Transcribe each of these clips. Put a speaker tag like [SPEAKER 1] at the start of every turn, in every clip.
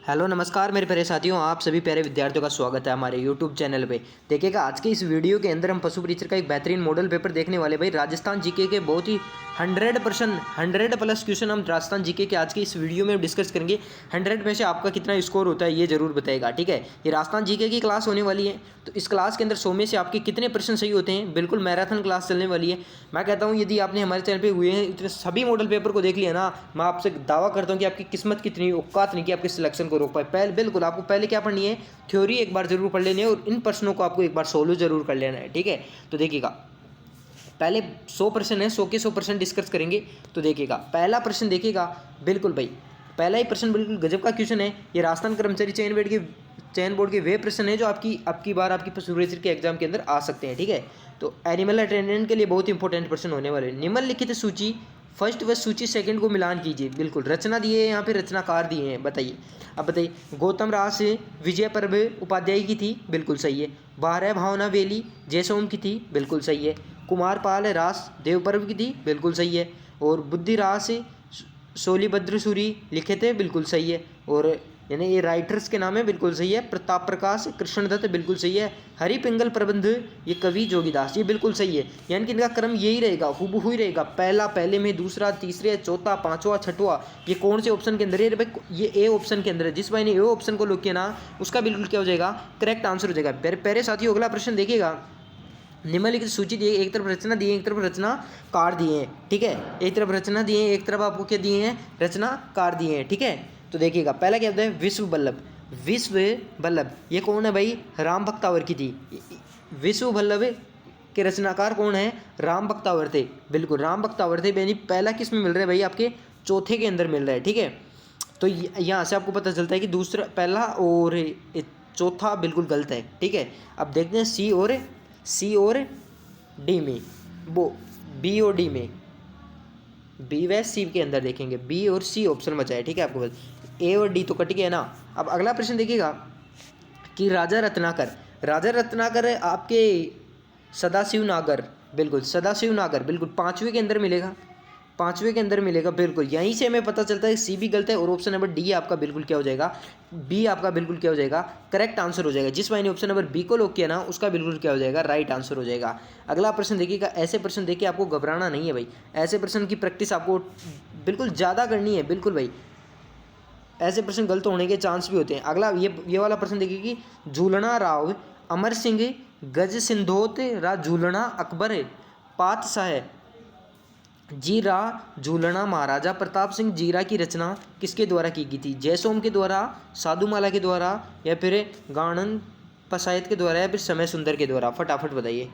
[SPEAKER 1] Hello नमस्कार मेरे प्यारे साथियों, आप सभी प्यारे विद्यार्थियों का स्वागत है हमारे यूट्यूब चैनल पे। देखिएगा आज के इस वीडियो के अंदर हम पशु परीक्षक का एक बेहतरीन मॉडल पेपर देखने वाले। भाई राजस्थान जीके के बहुत ही 100% 100+ क्वेश्चन हम राजस्थान जीके के आज के इस वीडियो में डिस्कस करेंगे। 100 में से आपका कितना स्कोर होता है ये जरूर बताएगा। ठीक है, ये राजस्थान जीके की क्लास होने वाली है, तो इस क्लास के अंदर 100 में से आपके कितने प्रश्न सही होते हैं, बिल्कुल मैराथन क्लास चलने वाली है। मैं कहता हूँ यदि आपने हमारे चैनल पे हुए हैं इतने सभी मॉडल पेपर को देख लिया ना, मैं आपसे दावा करता हूँ कि आपकी किस्मत कितनी औकात नहीं कि आपके सिलेक्शन को रोक पाए। पहले बिल्कुल आपको पहले क्या पढ़नी है, थ्योरी एक बार जरूर पढ़ लेनी है और इन प्रश्नों को आपको एक बार सोल्व जरूर कर लेना है। ठीक है, तो देखिएगा पहले 100 प्रश्न है, 100 के 100% डिस्कस करेंगे। तो देखिएगा पहला प्रश्न देखिएगा, बिल्कुल भाई पहला ही प्रश्न बिल्कुल गजब का क्वेश्चन है। ये राजस्थान कर्मचारी चयन बोर्ड के वे प्रश्न है जो आपकी बार आपकी पशु परीक्षक के एग्जाम के अंदर आ सकते हैं। ठीक है, तो एनिमल अटेंडेंट के लिए बहुत इंपॉर्टेंट प्रश्न होने वाले। निम्नलिखित सूची फर्स्ट व सूची सेकंड को मिलान कीजिए। बिल्कुल रचना दिए है, यहाँ पे रचनाकार दिए हैं, बताइए। अब बताइए, गौतम रास विजय पर्व उपाध्याय की थी, बिल्कुल सही है। बारह भावना वेली जयसोम की थी, बिल्कुल सही है। कुमारपाल रास देवपर्व की थी, बिल्कुल सही है। और बुद्धि रास सोलीभद्र सूरी लिखे थे, बिल्कुल सही है। और यानी ये राइटर्स के नाम है, बिल्कुल सही है। प्रताप प्रकाश कृष्णदत्त, बिल्कुल सही है। हरि पिंगल प्रबंध ये कवि जोगीदास, ये बिल्कुल सही है। यानी कि इनका क्रम यही रहेगा, हुबहू ही रहेगा। पहला पहले में, दूसरा तीसरे, चौथा पांचवा छठवा। ये कौन से ऑप्शन के अंदर है भाई? ये ए ऑप्शन के अंदर है। जिस भाई ने ए ऑप्शन को लॉक किया ना, उसका बिल्कुल क्या हो जाएगा, करेक्ट आंसर हो जाएगा। पहले साथियों अगला प्रश्न देखिएगा। निम्नलिखित सूची दी है, एक तरफ रचना दी है, एक तरफ रचनाकार दिए हैं। ठीक है, एक तरफ रचना दिए हैं, एक तरफ आपको क्या दिए हैं, रचनाकार दिए हैं। ठीक है, तो देखिएगा पहला क्या होता है, विश्व वल्लभ। विश्व वल्लभ ये कौन है भाई, राम भक्तावर की थी। विश्व वल्लभ के रचनाकार कौन है, राम भक्तावर थे, बिल्कुल राम भक्तावर थे। यानी पहला किस में मिल रहा है भाई, आपके चौथे के अंदर मिल रहा है। ठीक है, तो यहाँ से आपको पता चलता है कि दूसरा पहला और चौथा बिल्कुल गलत है। ठीक है, अब देखते हैं सी और डी में, वो बी और डी में, बी व सी के अंदर देखेंगे, बी और सी ऑप्शन बचा है। ठीक है, आपको बता ए और डी तो कट गया ना। अब अगला प्रश्न देखिएगा कि राजा रत्नाकर आपके सदाशिव नागर, बिल्कुल सदाशिव नागर, बिल्कुल पांचवे के अंदर मिलेगा, पांचवे के अंदर मिलेगा। बिल्कुल यहीं से हमें पता चलता है सी भी गलत है और ऑप्शन नंबर डी आपका बिल्कुल क्या हो जाएगा, बी आपका बिल्कुल क्या हो जाएगा, करेक्ट आंसर हो जाएगा। जिस भाई ने ऑप्शन नंबर बी को लॉक किया ना, उसका बिल्कुल क्या हो जाएगा, राइट आंसर हो जाएगा। अगला प्रश्न देखिएगा। ऐसे प्रश्न देखिए, आपको घबराना नहीं है भाई, ऐसे प्रश्न की प्रैक्टिस आपको बिल्कुल ज़्यादा करनी है। बिल्कुल भाई ऐसे प्रश्न गलत होने के चांस भी होते हैं। अगला ये वाला प्रश्न देखिए कि झूलना राव अमर सिंह गज सिंधोत रा झूलना अकबर पातशाह जीरा झूलना महाराजा प्रताप सिंह जीरा की रचना किसके द्वारा की गई थी? जयसोम के द्वारा, साधुमाला के द्वारा, या फिर गानन पसायत के द्वारा, या फिर समय सुंदर के द्वारा? फटाफट बताइए,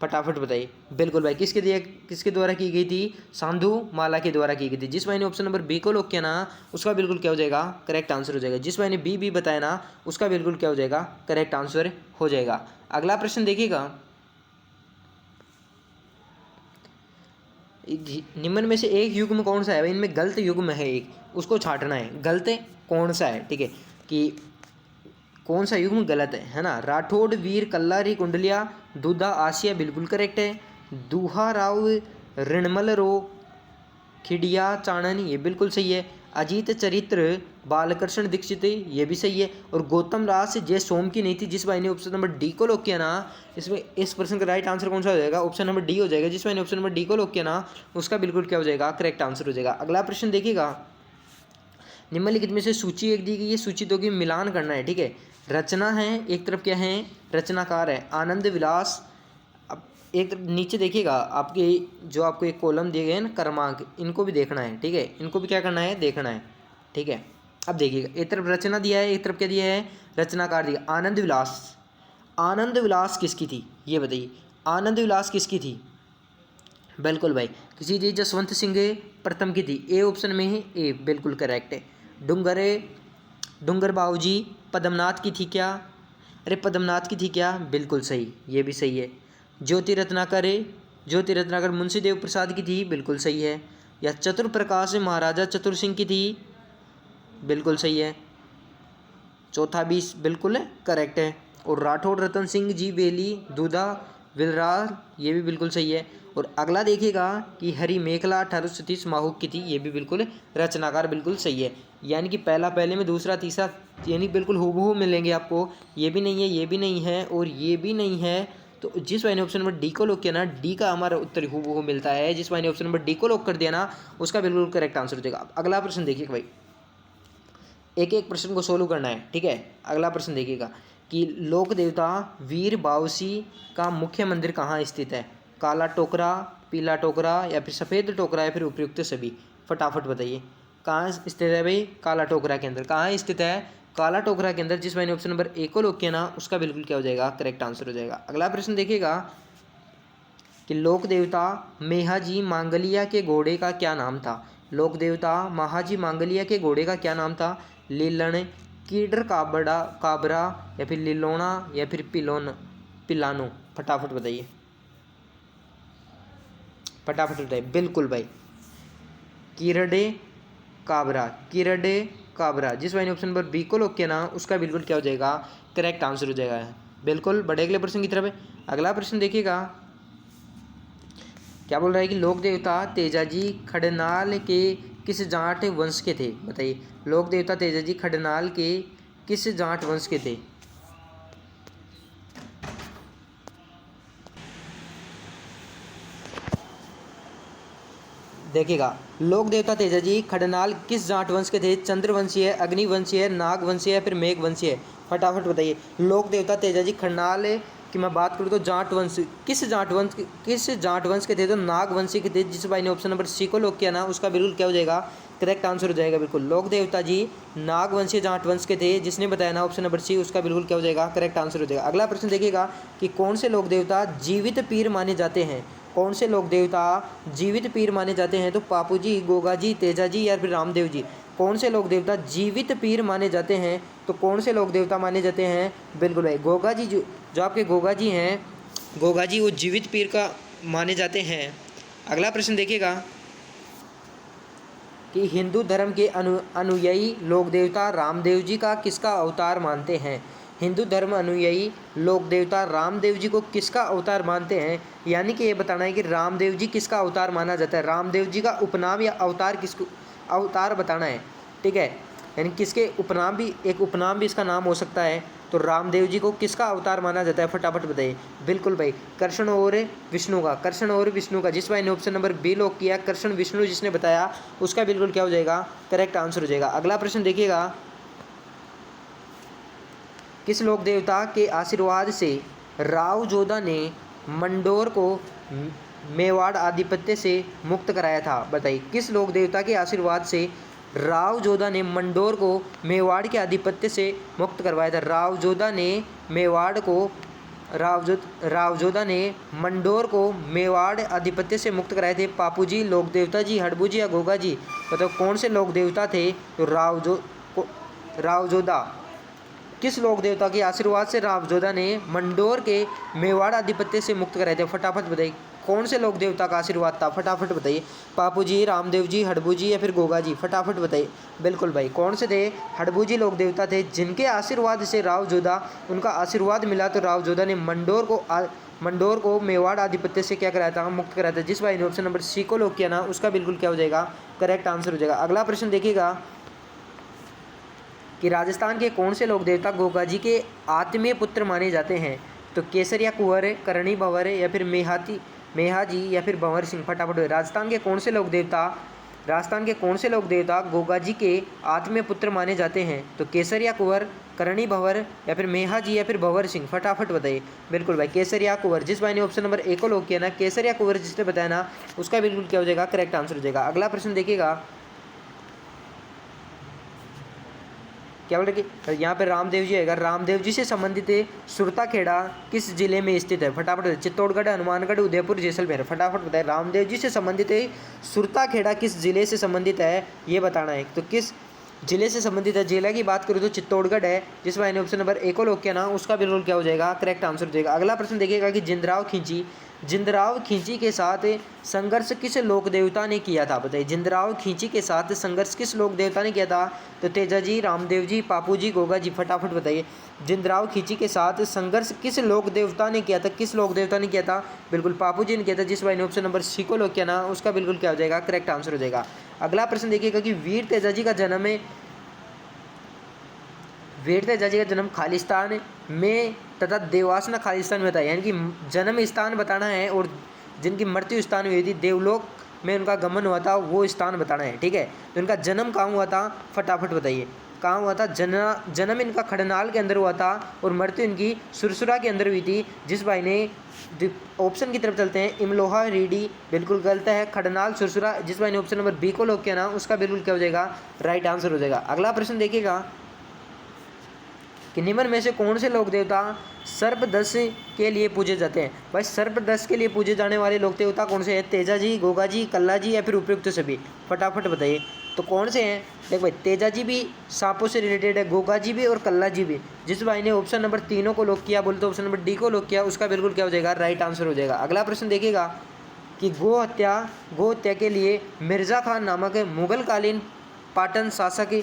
[SPEAKER 1] फटाफट बताइए। बिल्कुल भाई किसके द्वारा की गई थी? साधु माला के द्वारा की गई थी। जिस भाई ने ऑप्शन नंबर बी को लॉक किया ना, उसका बिल्कुल क्या हो जाएगा, करेक्ट आंसर हो जाएगा। जिस भाई ने बी बताया ना, उसका बिल्कुल क्या हो जाएगा, करेक्ट आंसर हो जाएगा। अगला प्रश्न देखिएगा। निम्न में से एक युग्म कौन सा है? इनमें गलत युग्म है एक, उसको छांटना है, गलत कौन सा है। ठीक है, कि कौन सा युग्म गलत है ना। राठौड़ वीर कल्लारी कुंडलिया दूधा आसिया, बिल्कुल करेक्ट है। दूहा राव ऋणमल रो खिड़िया चाणन, ये बिल्कुल सही है। अजीत चरित्र बालकृष्ण दीक्षित, ये भी सही है। और गौतम रास जय सोम की नहीं थी। जिस भाई ने ऑप्शन नंबर डी को लॉक किया ना, इसमें इस प्रश्न का राइट आंसर कौन सा हो जाएगा, ऑप्शन नंबर डी हो जाएगा। जिस भाई ने ऑप्शन नंबर डी को लॉक किया ना, उसका बिल्कुल क्या हो जाएगा, करेक्ट आंसर हो जाएगा। अगला प्रश्न देखिएगा। निम्नलिखित में से सूची एक दी गई है, सूची दो की मिलान करना है। ठीक है, रचना है एक तरफ, क्या है, रचनाकार है आनंद विलास। अब एक तरफ नीचे देखिएगा, आपके जो आपको एक कॉलम दिए गए हैं ना, क्रमांक, इनको भी देखना है। ठीक है, इनको भी क्या करना है, देखना है। ठीक है, अब देखिएगा, एक तरफ रचना दिया है, एक तरफ क्या दिया है, रचनाकार दिया। आनंद विलास, आनंद विलास किसकी थी ये बताइए, आनंद विलास किसकी थी? बिल्कुल भाई किसी थी, जसवंत सिंह प्रथम की थी। ए ऑप्शन में है, ए बिल्कुल करेक्ट है। डूंगर बाबूजी पद्मनाथ की थी क्या? अरे पद्मनाथ की थी क्या, बिल्कुल सही, ये भी सही है। ज्योति रत्नाकर मुंशी देव प्रसाद की थी, बिल्कुल सही है। या चतुर प्रकाश महाराजा चतुर सिंह की थी, बिल्कुल सही है। चौथा भी बिल्कुल करेक्ट है। और राठौड़ रतन सिंह जी बेली दूधा विलराल, ये भी बिल्कुल सही है। और अगला देखिएगा कि हरी मेखला 1837 माहूक की थी, ये भी बिल्कुल रचनाकार बिल्कुल सही है। यानी कि पहला पहले में, दूसरा तीसरा, यानी बिल्कुल हूबहू मिलेंगे आपको। ये भी नहीं है, ये भी नहीं है और ये भी नहीं है। तो जिस भाई ने ऑप्शन नंबर डी को लॉक किया ना, डी का हमारा उत्तर हूबहू मिलता है। जिस भाई ने ऑप्शन नंबर डी को लॉक कर दिया ना, उसका बिल्कुल करेक्ट आंसर हो जाएगा। अगला प्रश्न देखिएगा भाई, एक एक प्रश्न को सोल्व करना है, ठीक है। अगला प्रश्न देखिएगा कि लोक देवता वीर बावसी का मुख्य मंदिर कहाँ स्थित है? काला टोकरा, पीला टोकरा या फिर सफ़ेद टोकरा या फिर उपयुक्त सभी? फटाफट बताइए कहाँ स्थित है भाई? काला टोकरा के अंदर। कहाँ स्थित है? काला टोकरा के अंदर। जिस भाई ने ऑप्शन नंबर ए को लॉक किया ना, उसका बिल्कुल क्या हो जाएगा? करेक्ट आंसर हो जाएगा। अगला प्रश्न देखिएगा कि लोक देवता मेहाजी मांगलिया के घोड़े का क्या नाम था? लोक देवता महाजी मांगलिया के घोड़े का क्या नाम था? लीलन, कीडर काबड़ा काबरा या फिर लिलोना या फिर पिलानो? फटाफट बताइए, फटाफट बताइए। बिल्कुल भाई, कीरडे काबरा, कीरडे काबरा। जिस भाई ने ऑप्शन नंबर बी को लॉक किया ना, उसका बिल्कुल क्या हो जाएगा? करेक्ट आंसर हो जाएगा। बिल्कुल, बढ़े अगले प्रश्न की तरफ है। अगला प्रश्न देखिएगा, क्या बोल रहा है कि लोक देवता तेजाजी खडनाल के किस जाट वंश के थे? बताइए, लोक देवता तेजाजी खडनाल के किस जाट वंश के थे? देखिएगा, लोक देवता तेजाजी खडनाल किस जाट वंश के थे? चंद्रवंशी है, अग्निवंशी है, नागवंशी है या फिर मेघवंशी है? फटाफट बताइए। लोक देवता तेजाजी खडनाल की मैं बात करूँ तो जाट वंश, किस जाट वंश के थे? तो नागवंशी के थे। जिस भाई ने ऑप्शन नंबर सी को लॉक किया ना, उसका बिल्कुल क्या हो जाएगा? करेक्ट आंसर हो जाएगा। बिल्कुल, लोक देवता जी नागवंशी जाट वंश के थे। जिसने बताया ना ऑप्शन नंबर सी, उसका बिल्कुल क्या हो जाएगा? करेक्ट आंसर हो जाएगा। अगला प्रश्न देखिएगा कि कौन से लोक देवता जीवित पीर माने जाते हैं? कौन से लोक देवता जीवित पीर माने जाते हैं? तो पापू जी, गोगा जी, तेजा जी या फिर रामदेव जी? कौन से लोक देवता जीवित पीर माने जाते हैं? तो कौन से लोक देवता माने जाते हैं? बिल्कुल भाई, गोगा जी, जो आपके गोगा जी हैं, गोगा जी वो जीवित पीर का माने जाते हैं। अगला प्रश्न देखिएगा कि हिंदू धर्म के अनुयायी लोक देवता रामदेव जी का किसका अवतार मानते हैं? हिंदू धर्म अनुयायी लोक देवता रामदेव जी को किसका अवतार मानते हैं? यानी कि ये बताना है कि रामदेव जी किसका अवतार माना जाता है। रामदेव जी का उपनाम या अवतार किसको, अवतार बताना है, ठीक है। यानी किसके उपनाम भी, एक उपनाम भी इसका नाम हो सकता है। तो रामदेव जी को किसका अवतार माना जाता है? फटाफट बताइए। बिल्कुल भाई, कृष्ण और विष्णु का, कृष्ण और विष्णु का। जिस भाई ने ऑप्शन नंबर बी लॉक किया, कृष्ण विष्णु जिसने बताया, उसका बिल्कुल क्या हो जाएगा? करेक्ट आंसर हो जाएगा। अगला प्रश्न देखिएगा, किस लोक देवता के आशीर्वाद से राव जोधा ने मंडोर को मेवाड़ आधिपत्य से मुक्त कराया था? बताइए, किस लोक देवता के आशीर्वाद से राव जोधा ने मंडोर को मेवाड़ के आधिपत्य से मुक्त करवाया था? राव जोधा ने मेवाड़ को, राव जोधा ने मंडोर को मेवाड़ आधिपत्य से मुक्त कराए थे। पापू जी, लोक देवता जी, हड़बू जी या गोगा जी? मतलब कौन से लोक देवता थे? तो राव जोधा, किस लोक देवता के आशीर्वाद से राव जोधा ने मंडोर के मेवाड़ आधिपत्य से मुक्त कराए थे? फटाफट बताइए, कौन से लोक देवता का आशीर्वाद था? फटाफट बताइए। पापू जी, रामदेव जी, हड़बू जी या फिर गोगा जी? फटाफट बताइए। बिल्कुल भाई, कौन से थे? हड़बू जी लोक देवता थे, जिनके आशीर्वाद से राव जोधा, उनका आशीर्वाद मिला तो राव जोधा ने मंडोर को मेवाड़ आधिपत्य से क्या कराया था? मुक्त कराया था। जिस भाई ने ऑप्शन नंबर सी को लॉक किया ना, उसका बिल्कुल क्या हो जाएगा? करेक्ट आंसर हो जाएगा। अगला प्रश्न देखिएगा कि राजस्थान के कौन से लोक देवता गोगा जी के आत्मीय पुत्र माने जाते हैं? तो केसरिया कुंवर, करणी भंवर या फिर मेहाजी या फिर भंवर सिंह? फटाफट। राजस्थान के कौन से लोक देवता गोगा जी के आत्मीय पुत्र माने जाते हैं? तो केसरिया कुंवर, करणी भंवर या फिर मेहाजी या फिर भंवर सिंह? फटाफट बताइए। बिल्कुल भाई, केसरिया कुंवर। जिस भाई ने ऑप्शन नंबर ए को लॉक किया ना, केसरिया कुंवर जिसने बताया ना, उसका बिल्कुल क्या हो जाएगा? करेक्ट आंसर हो जाएगा। अगला प्रश्न देखिएगा, क्या बोल रहे कि यहाँ पे रामदेव जी आएगा। रामदेव जी से संबंधित सुरता खेड़ा किस जिले में स्थित है? फटाफट। चित्तौड़गढ़, हनुमानगढ़, उदयपुर, जैसलमेर? फटाफट बताए। रामदेव जी से संबंधित सुरता खेड़ा किस जिले से संबंधित है, ये बताना है। तो किस जिले से संबंधित है? जिला की बात करूँ तो चित्तौड़गढ़ है। जिस भाई ने ऑप्शन नंबर ए को लॉक किया ना, उसका बिल्कुल क्या हो जाएगा? करेक्ट आंसर हो जाएगा। अगला प्रश्न देखिएगा कि जिंदराव खिंची के साथ संघर्ष किस लोक देवता ने किया था? बताइए। जिंदराव खींची के साथ संघर्ष किस लोक देवता ने किया था? तो तेजाजी, रामदेव जी, पापू जी, गोगा जी। फटाफट बताइए। जिंदराव खींची के साथ संघर्ष किस लोक देवता ने किया था? किस लोक देवता ने किया था? बिल्कुल पापू जी ने किया था। जिस भाई ने ऑप्शन नंबर सी को लॉक किया ना, उसका बिल्कुल क्या हो जाएगा? करेक्ट आंसर हो जाएगा। अगला प्रश्न देखिएगा कि वीर तेजाजी का जन्म है, वीर तेजाजी का जन्म खालिस्तान में तथा देवासना खालिस्तान में था, यानी कि जन्म स्थान बताना है और जिनकी मृत्यु स्थान हुई थी देवलोक में उनका गमन हुआ था वो स्थान बताना है। ठीक है, तो इनका जन्म कहाँ हुआ था? फटाफट बताइए। कहाँ हुआ था? जन्म इनका खड़नाल के अंदर हुआ था और मृत्यु इनकी सुरसुरा के अंदर हुई थी। जिस भाई ने ऑप्शन की तरफ चलते हैं, इमलोहा रीडी बिल्कुल गलत है, खड़नाल सुरसुरा। जिस भाई ने ऑप्शन नंबर बी को लॉक किया ना, उसका बिल्कुल क्या हो जाएगा? राइट आंसर हो जाएगा। अगला प्रश्न देखिएगा कि निम्न में से कौन से लोक देवता सर्पदंश के लिए पूजे जाते हैं? भाई सर्पदंश के लिए पूजे जाने वाले लोक देवता कौन से हैं? तेजाजी, गोगाजी, कल्लाजी या फिर उपयुक्त सभी? फटाफट बताइए। तो कौन से हैं? देख भाई, तेजाजी भी सांपों से रिलेटेड है, गोगाजी भी और कल्लाजी भी। जिस भाई ने ऑप्शन नंबर तीनों को लॉक किया, बोले तो ऑप्शन नंबर डी को लॉक किया, उसका बिल्कुल क्या हो जाएगा? राइट आंसर हो जाएगा। अगला प्रश्न देखिएगा कि गो हत्या के लिए मिर्जा खान नामक मुगल कालीन पाटन शासक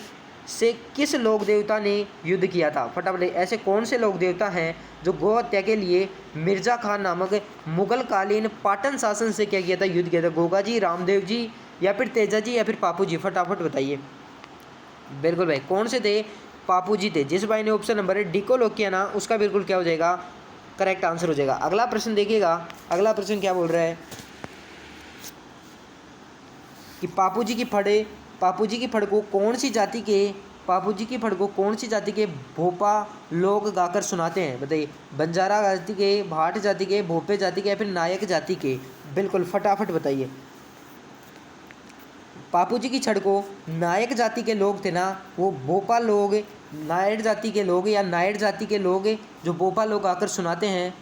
[SPEAKER 1] से किस लोक देवता ने युद्ध किया था? फटाफट। ऐसे कौन से लोक देवता हैं जो गो हत्या के लिए मिर्जा खान नामक मुगल कालीन पाटन शासन से क्या किया था? युद्ध किया था। गोगा जी, रामदेव जी या फिर तेजा जी या फिर पापू जी? फटाफट बताइए। बिल्कुल भाई, कौन से थे? पापू जी थे। जिस भाई ने ऑप्शन नंबर डी को लॉक किया ना, उसका बिल्कुल क्या हो जाएगा? करेक्ट आंसर हो जाएगा। अगला प्रश्न देखिएगा। अगला प्रश्न क्या बोल रहा है कि पापू जी की फड़ को कौन सी जाति के भोपा लोग गाकर सुनाते हैं? बताइए। बंजारा जाति के, भाट जाति के, भोपे जाति के या फिर नायक जाति के? बिल्कुल फटाफट बताइए। पापू जी की छड़ को नायक जाति के लोग थे ना, वो भोपा लोग, नायर जाति के लोग या नायर जाति के लोग जो भोपा लोग आकर सुनाते हैं।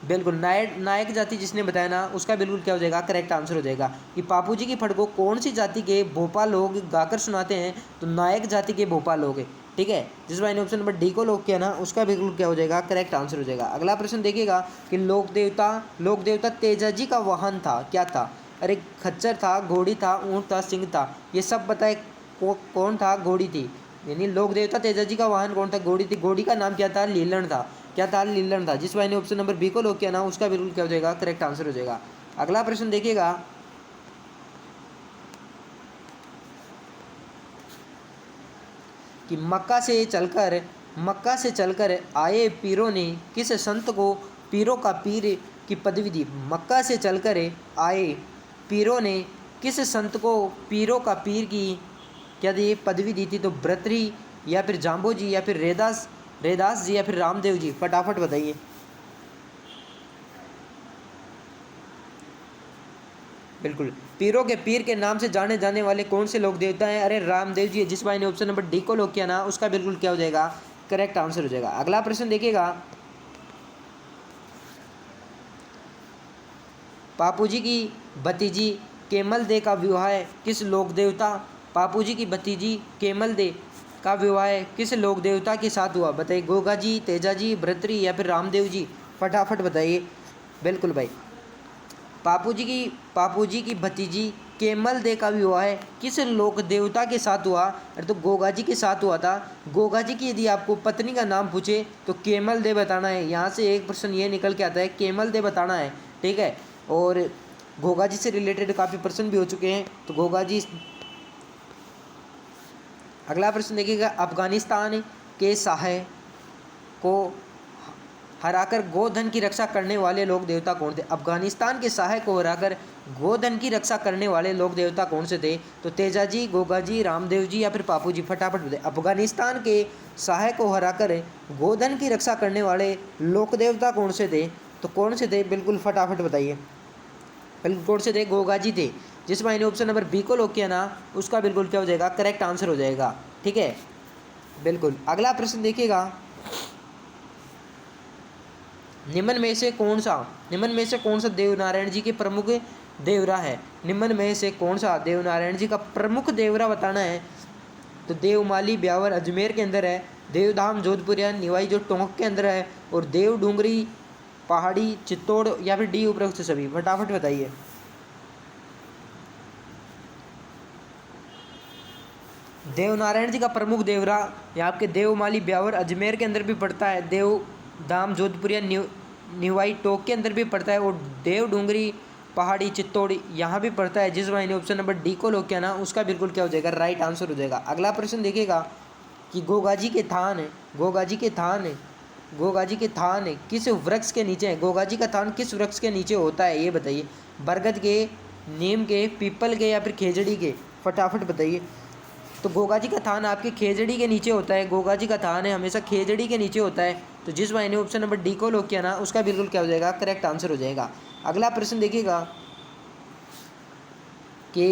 [SPEAKER 1] बिल्कुल नायक जाति जिसने बताया ना, उसका बिल्कुल क्या हो जाएगा? करेक्ट आंसर हो जाएगा कि पापू जी की फड़ को कौन सी जाति के भोपा लोग गाकर सुनाते हैं? तो नायक जाति के भोपा लोग। ठीक है, जिस भाई ने ऑप्शन नंबर डी को लॉक किया ना, उसका बिल्कुल क्या हो जाएगा? करेक्ट आंसर हो जाएगा। अगला प्रश्न देखिएगा कि लोक देवता तेजाजी का वाहन था, क्या था? अरे खच्चर था, घोड़ी था, ऊँट था, सिंह था? ये सब बताए। कौन था? घोड़ी थी। यानी लोक देवता तेजाजी का वाहन कौन था? घोड़ी थी। घोड़ी का नाम क्या था? लीलन था। क्या था? लीलन था। जिस भाई ने ऑप्शन नंबर बी को लॉक किया ना, उसका बिल्कुल क्या हो जाएगा? करेक्ट आंसर हो जाएगा। अगला प्रश्न देखिएगा कि मक्का से चलकर आए पीरों ने किस संत को पीरों का पीर की पदवी दी? मक्का से चलकर आए पीरों ने किस संत को पीरों का पीर की क्या दी? पदवी दी थी? तो भर्तृहरि या फिर जाम्बो जी या फिर रेदास जी या फिर रामदेव जी? फटाफट बताइए। बिल्कुल, पीरों के पीर के नाम से जाने जाने वाले कौन से लोक देवता हैं? अरे रामदेव जी है। जिस भाई ने ऑप्शन नंबर डी को लॉक किया ना, उसका बिल्कुल क्या हो जाएगा? करेक्ट आंसर हो जाएगा। अगला प्रश्न देखिएगा, पापू जी की भतीजी केमल दे का विवाह किस लोक देवता? पापू जी की भतीजी केमल दे का विवाह किस लोक देवता के साथ हुआ? बताइए। गोगा जी, तेजा जी, भर्तृहरि या फिर रामदेव जी? फटाफट बताइए। बिल्कुल भाई, पापू जी की भतीजी केमल दे का विवाह किस लोक देवता के साथ हुआ? अरे तो गोगा जी के साथ हुआ था। गोगा जी की यदि आपको पत्नी का नाम पूछे तो केमल दे बताना है। यहाँ से एक प्रश्न ये निकल के आता है, केमल दे बताना है। ठीक है, और गोगा जी से रिलेटेड काफ़ी प्रश्न भी हो चुके हैं, तो गोगा जी। अगला प्रश्न देखिएगा, अफगानिस्तान के शाह को हराकर गोधन की रक्षा करने वाले लोक देवता कौन थे? अफगानिस्तान के शाह को हराकर गोधन की रक्षा करने वाले लोक देवता कौन से थे? तो तेजा जी, गोगा जी, रामदेव जी या फिर पापू जी? फटाफट बताइए। अफगानिस्तान के शाह को हराकर गोधन की रक्षा करने वाले लोक देवता कौन से थे? तो कौन से थे? बिल्कुल फटाफट बताइए। बिल्कुल कौन से थे? गोगा जी थे। जिस भाई ने ऑप्शन नंबर बी को लॉक किया ना, उसका बिल्कुल क्या हो जाएगा? करेक्ट आंसर हो जाएगा। ठीक है, बिल्कुल। अगला प्रश्न देखिएगा, निम्न में से कौन सा देवनारायण जी के प्रमुख देवरा है? निम्न में से कौन सा देवनारायण जी का प्रमुख देवरा बताना है? तो देवमाली ब्यावर अजमेर के अंदर है, देवधाम जोधपुर या निवाई जो टोंक के अंदर है, और देव डूंगरी पहाड़ी चित्तौड़ या फिर डी उपरोक्त सभी? फटाफट बताइए। देवनारायण जी का प्रमुख देवरा, यहाँ आपके देवमाली ब्यावर अजमेर के अंदर भी पड़ता है, देव धाम जोधपुरिया निवाई टोक के अंदर भी पड़ता है, और देव डूंगरी पहाड़ी चित्तौड़ी यहाँ भी पड़ता है। जिस वाहिनी ऑप्शन नंबर डी को लोग क्या ना उसका बिल्कुल क्या हो जाएगा, राइट आंसर हो जाएगा। अगला प्रश्न देखिएगा कि गोगाजी के थान, गोगाजी के थान, गोगाजी के थान किस वृक्ष के नीचे है? गोगाजी का थान किस वृक्ष के नीचे होता है ये बताइए। बरगद के, नीम के, पीपल के या फिर खेजड़ी के? फटाफट बताइए। तो गोगाजी का थान आपके खेजड़ी के नीचे होता है। गोगाजी का थान है हमेशा खेजड़ी के नीचे होता है। तो जिस वाहिनी ऑप्शन नंबर डी को लोग किया ना उसका बिल्कुल क्या हो जाएगा, करेक्ट आंसर हो जाएगा। अगला प्रश्न देखिएगा कि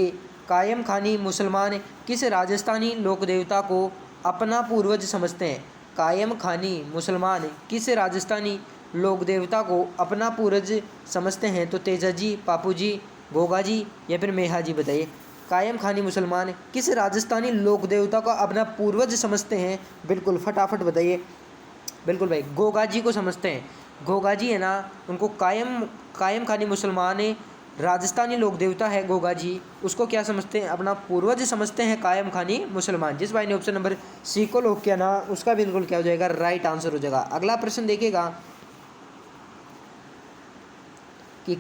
[SPEAKER 1] कायम खानी मुसलमान किस राजस्थानी लोक देवता को अपना पूर्वज समझते हैं? कायम खानी मुसलमान किस राजस्थानी लोक देवता को अपना पूर्वज समझते हैं? तो तेजाजी, पापूजी, गोगाजी या फिर मेहाजी बताइए। कायम खानी मुसलमान किस राजस्थानी लोक देवता को अपना पूर्वज समझते हैं? बिल्कुल फटाफट बताइए। बिल्कुल भाई, गोगाजी को समझते हैं। गोगाजी है ना, उनको कायम खानी मुसलमान राजस्थानी लोक देवता है गोगाजी, उसको क्या समझते हैं, अपना पूर्वज समझते हैं कायम खानी मुसलमान। जिस भाई ने ऑप्शन नंबर सी को लोग किया ना उसका बिल्कुल क्या हो जाएगा, राइट आंसर हो जाएगा। अगला प्रश्न देखिएगा कि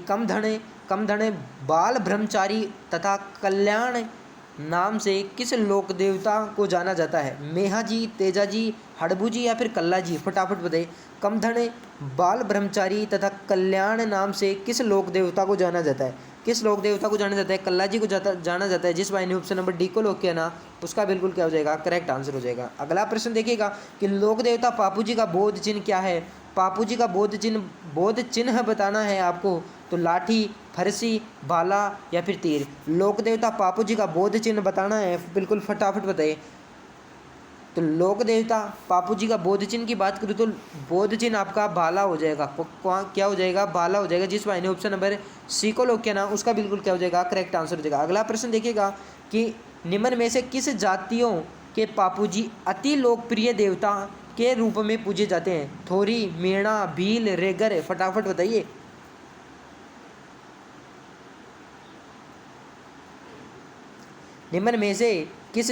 [SPEAKER 1] कमधने बाल ब्रह्मचारी तथा कल्याण नाम से किस लोक देवता को जाना जाता है? मेहाजी, तेजाजी, हड़बूजी या फिर कल्लाजी? फटाफट बताइए। कमधने बाल ब्रह्मचारी तथा कल्याण नाम से किस लोक देवता को जाना जाता है? किस लोक देवता को जाना जाता है? कल्लाजी को जाना जाता है। जिस भाई ने ऑप्शन नंबर डी को लोग किया ना उसका बिल्कुल क्या हो जाएगा, करेक्ट आंसर हो जाएगा। अगला प्रश्न देखिएगा कि लोक देवता पापू जी का बोध चिन्ह क्या है? पापू जी का बोध चिन्ह बताना है आपको। तो लाठी, फरसी, भाला या फिर तीर? लोक देवता पापू जी का बोध चिन्ह बताना है, बिल्कुल फटाफट बताइए। तो लोक देवता पापू जी का बोध चिन्ह की बात करूँ तो बोध चिन्ह आपका भाला हो जाएगा। क्या हो जाएगा, भाला हो जाएगा। जिस भाई ने ऑप्शन नंबर सी को लोग किया ना उसका बिल्कुल क्या हो जाएगा, करेक्ट आंसर हो जाएगा। अगला प्रश्न देखिएगा कि निम्न में से किस जातियों के पापू जी अति लोकप्रिय देवता के रूप में पूजे जाते हैं? थोरी, मीणा, भील, रेगर? फटाफट बताइए। निम्न में से किस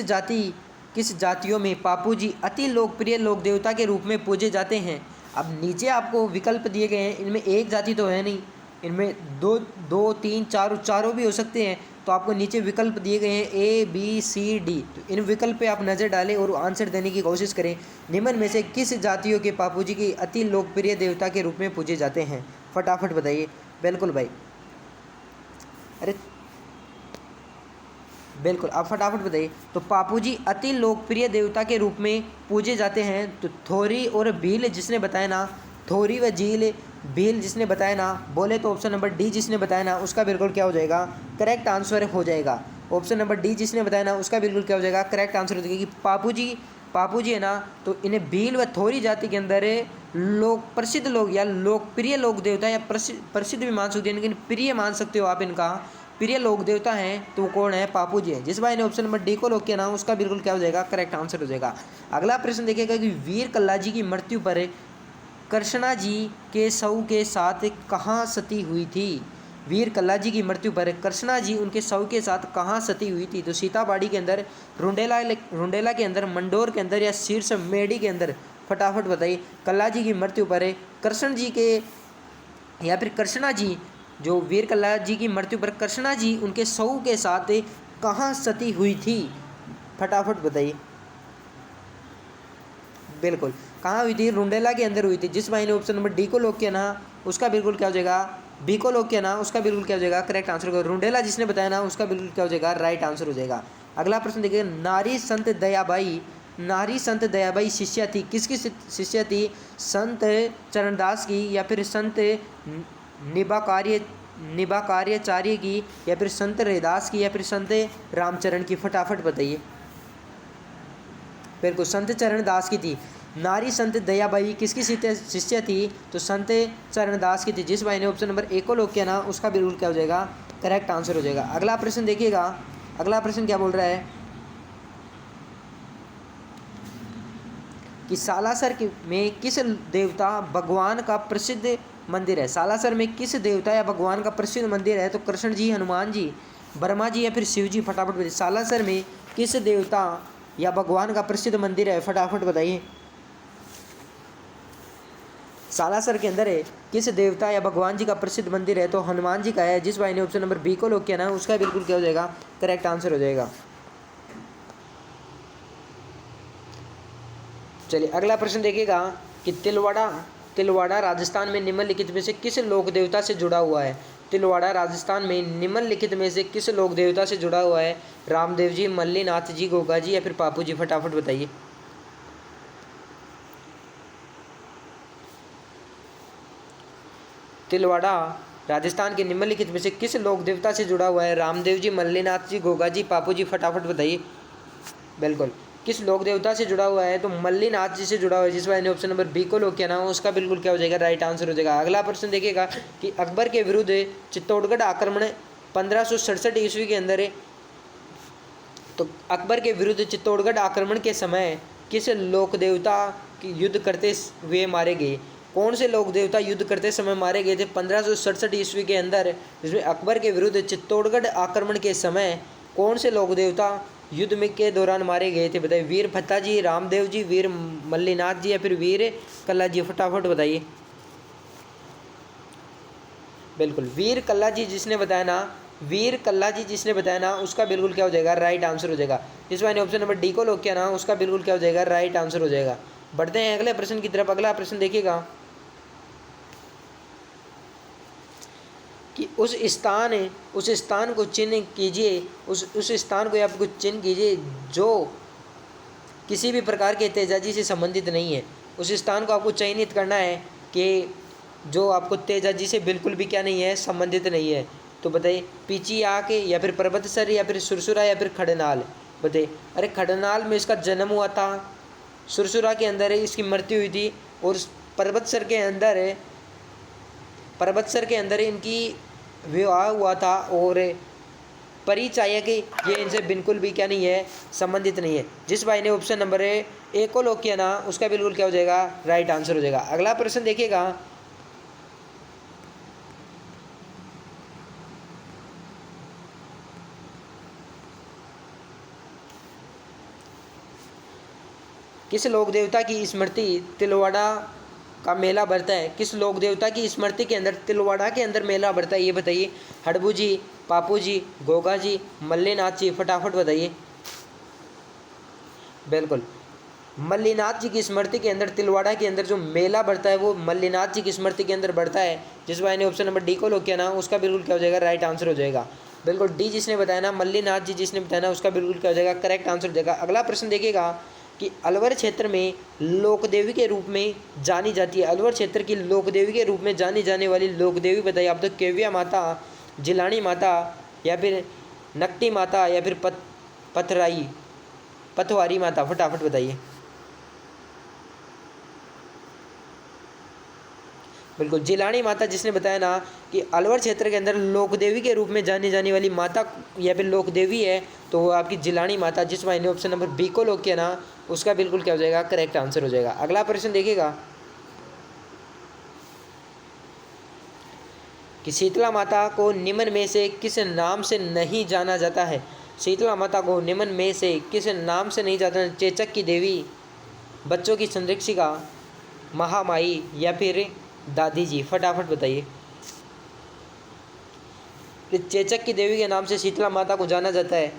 [SPEAKER 1] जातियों में पापू जी अति लोकप्रिय लोक देवता के रूप में पूजे जाते हैं? अब नीचे आपको विकल्प दिए गए हैं, इनमें एक जाति तो है नहीं, इनमें दो तीन चारों भी हो सकते हैं। तो आपको नीचे विकल्प दिए गए हैं ए, बी, सी, डी। तो इन विकल्प पे आप नज़र डालें और आंसर देने की कोशिश करें। निम्न में से किस जातियों के पापू जी की अति लोकप्रिय देवता के रूप में पूजे जाते हैं? फटाफट बताइए। बिल्कुल भाई, अरे बिल्कुल आप फटाफट बताइए। तो पापू जी अति लोकप्रिय देवता के रूप में पूजे जाते हैं। तो थोरी और भील जिसने बताया ना, थोरी व भील जिसने बताया ना, बोले तो ऑप्शन नंबर डी जिसने बताया ना उसका बिल्कुल क्या हो जाएगा, करेक्ट आंसर हो जाएगा। ऑप्शन नंबर डी जिसने बताया ना उसका बिल्कुल क्या हो जाएगा, करेक्ट आंसर हो जाएगा। कि पापू जी है ना, तो इन्हें भील व थोरी जाति के अंदर प्रसिद्ध लोग या लोकप्रिय लोक देवता या प्रसिद्ध भी मान सकते हैं, लेकिन प्रिय मान सकते हो आप, इनका प्रिय लोक देवता हैं तो वो कौन है, पापू जी हैं। जिस भाई ने ऑप्शन नंबर डी को लोग किया ना उसका बिल्कुल क्या हो जाएगा, करेक्ट आंसर हो जाएगा। अगला प्रश्न देखिएगा कि वीर कल्ला जी की मृत्यु पर कृष्णा जी के शव के साथ कहाँ सती हुई थी? वीर कल्ला जी की मृत्यु पर कृष्णा जी उनके शव के साथ कहाँ सती हुई थी? तो सीताबाड़ी के अंदर, रुंडेला के अंदर, मंडोर के अंदर या शीर्ष मेडी के अंदर? फटाफट बताइए। कल्ला जी की मृत्यु पर कृष्ण जी के या फिर कृष्णा जी, जो वीर कल्ला जी की मृत्यु पर कृष्णा जी उनके शव के साथ कहाँ सती हुई थी? फटाफट बताइए। बिल्कुल कहाँ हुई थी, रुंडेला के अंदर हुई थी। जिस भाई ने ऑप्शन नंबर डी को लॉक किया ना उसका बिल्कुल क्या हो जाएगा, बी को लॉक किया ना उसका बिल्कुल क्या हो जाएगा, करेक्ट आंसर होगा। रुंडेला जिसने बताया ना उसका बिल्कुल क्या हो जाएगा, राइट आंसर हो जाएगा। अगला प्रश्न देखिए, नारी संत दयाबाई शिष्या थी, किसकी शिष्या थी? संत चरणदास की या फिर संत निबाकार्याचार्य की या फिर संत रैदास की या फिर संत रामचरण की? फटाफट बताइए। बिल्कुल संत चरणदास की थी। नारी संत दयाबाई किसकी शिष्या थी? तो संत चरणदास की थी। जिस भाई ने ऑप्शन नंबर ए को लॉक किया ना उसका बिल्कुल क्या हो जाएगा, करेक्ट आंसर हो जाएगा। अगला प्रश्न देखिएगा, अगला प्रश्न क्या बोल रहा है कि सालासर में किस देवता भगवान का प्रसिद्ध मंदिर है? सालासर में किस देवता या भगवान का प्रसिद्ध मंदिर है? तो कृष्ण जी, हनुमान जी, ब्रह्मा जी या फिर शिव जी? फटाफट बताइए। सालासर में किस देवता या भगवान का प्रसिद्ध मंदिर है, फटाफट बताइए। सालासर के अंदर है किस देवता या भगवान जी का प्रसिद्ध मंदिर है, तो हनुमान जी का है। जिस भाई ने ऑप्शन नंबर बी को लॉक किया ना उसका बिल्कुल क्या हो जाएगा, करेक्ट आंसर हो जाएगा। चलिए अगला प्रश्न देखिएगा कि तिलवाड़ा राजस्थान में निम्नलिखित में से किस लोक देवता से जुड़ा हुआ है। तिलवाड़ा राजस्थान में निम्नलिखित में से किस लोक देवता से जुड़ा हुआ है, रामदेव जी, मल्लीनाथ जी, गोगा जी या फिर पापू जी, फटाफट बताइए। तिलवाड़ा राजस्थान के निम्नलिखित में से किस लोक देवता से जुड़ा हुआ है, रामदेव जी, मल्लीनाथ जी, गोगा जी, पापू जी, फटाफट बताइए। बिल्कुल किस लोक देवता से जुड़ा हुआ है, तो मल्लीनाथ जी से जुड़ा हुआ है। जिस मैंने ऑप्शन नंबर बी को लॉक किया ना उसका बिल्कुल क्या हो जाएगा, राइट आंसर हो जाएगा। अगला प्रश्न देखिएगा कि अकबर के विरुद्ध चित्तौड़गढ़ आक्रमण 1567 ईस्वी के अंदर है, तो अकबर के विरुद्ध चित्तौड़गढ़ आक्रमण के समय किस लोक देवता की युद्ध करते हुए मारे गए। कौन से लोक देवता युद्ध करते समय मारे गए थे 1567 ईस्वी के अंदर, जिसमें अकबर के विरुद्ध चित्तौड़गढ़ आक्रमण के समय कौन से लोक देवता युद्ध में के दौरान मारे गए थे, बताइए। वीर भत्ता जी, रामदेव जी, वीर मल्लीनाथ जी या फिर वीर कल्ला जी, फटाफट बताइए। बिल्कुल वीर कल्ला जी जिसने बताया ना, वीर कल्ला जी जिसने बताया ना उसका बिल्कुल क्या हो जाएगा, राइट आंसर हो जाएगा। जिस मैंने ऑप्शन नंबर डी को लॉक किया ना उसका बिल्कुल क्या हो जाएगा, राइट आंसर हो जाएगा। बढ़ते हैं अगले प्रश्न की तरफ। अगला प्रश्न देखिएगा कि उस स्थान को चिन्ह कीजिए, उस स्थान को आपको चिन्ह कीजिए जो किसी भी प्रकार के तेजाजी से संबंधित नहीं है। उस स्थान को आपको चयनित करना है कि जो आपको तेजाजी से बिल्कुल भी क्या नहीं है, संबंधित नहीं है। तो बताइए पीची आके या फिर पर्वतसर या फिर सुरसुरा या फिर खड़नाल, बताइए। अरे खड़नाल में इसका जन्म हुआ था, सुरसुरा के अंदर इसकी मृत्यु हुई थी और पर्वतसर के अंदर इनकी विवाह हुआ था। और परिचायक ये इनसे बिल्कुल भी क्या नहीं है, संबंधित नहीं है। जिस भाई ने ऑप्शन नंबर ए को लॉक किया ना उसका बिल्कुल क्या हो जाएगा, राइट आंसर हो जाएगा। अगला प्रश्न देखिएगा किस लोक देवता की स्मृति तिलवाड़ा का मेला भरता है। किस लोक देवता की स्मृति के अंदर तिलवाड़ा के अंदर मेला भरता है, ये बताइए। हड़बू जी, पापू जी, गोगा जी, मल्लीनाथ जी, फटाफट बताइए। बिल्कुल मल्लीनाथ जी की स्मृति के अंदर तिलवाड़ा के अंदर जो मेला बढ़ता है वो मल्लीनाथ जी की स्मृति के अंदर बढ़ता है। जिस भाई ने ऑप्शन नंबर डी को लॉक किया ना उसका बिल्कुल क्या हो जाएगा, राइट आंसर हो जाएगा। बिल्कुल डी जिसने बताया ना, मल्लीनाथ जी जिसने बताया ना उसका बिल्कुल क्या हो जाएगा, करेक्ट आंसर हो जाएगा। अगला प्रश्न देखिएगा कि अलवर क्षेत्र में लोकदेवी के रूप में जानी जाती है, अलवर क्षेत्र की लोकदेवी के रूप में जानी जाने वाली लोकदेवी बताइए आप। तो केविया माता, जिलानी माता या फिर नकटी माता या फिर पथवारी माता, फटाफट बताइए। बिल्कुल जिलानी माता जिसने बताया ना कि अलवर क्षेत्र के अंदर लोकदेवी के रूप में जानी जाने वाली माता या फिर लोकदेवी है तो वो आपकी जिलानी माता। जिस भाई ने ऑप्शन नंबर बी को लॉक किया ना उसका बिल्कुल क्या हो जाएगा, करेक्ट आंसर हो जाएगा। अगला प्रश्न देखिएगा कि शीतला माता को निम्न में से किस नाम से नहीं जाना जाता है। शीतला माता को निम्न में से किस नाम से नहीं जाता है, चेचक की देवी, बच्चों की संरक्षिका, महामाई या फिर दादी जी, फटाफट बताइए। चेचक की देवी के नाम से शीतला माता को जाना जाता है,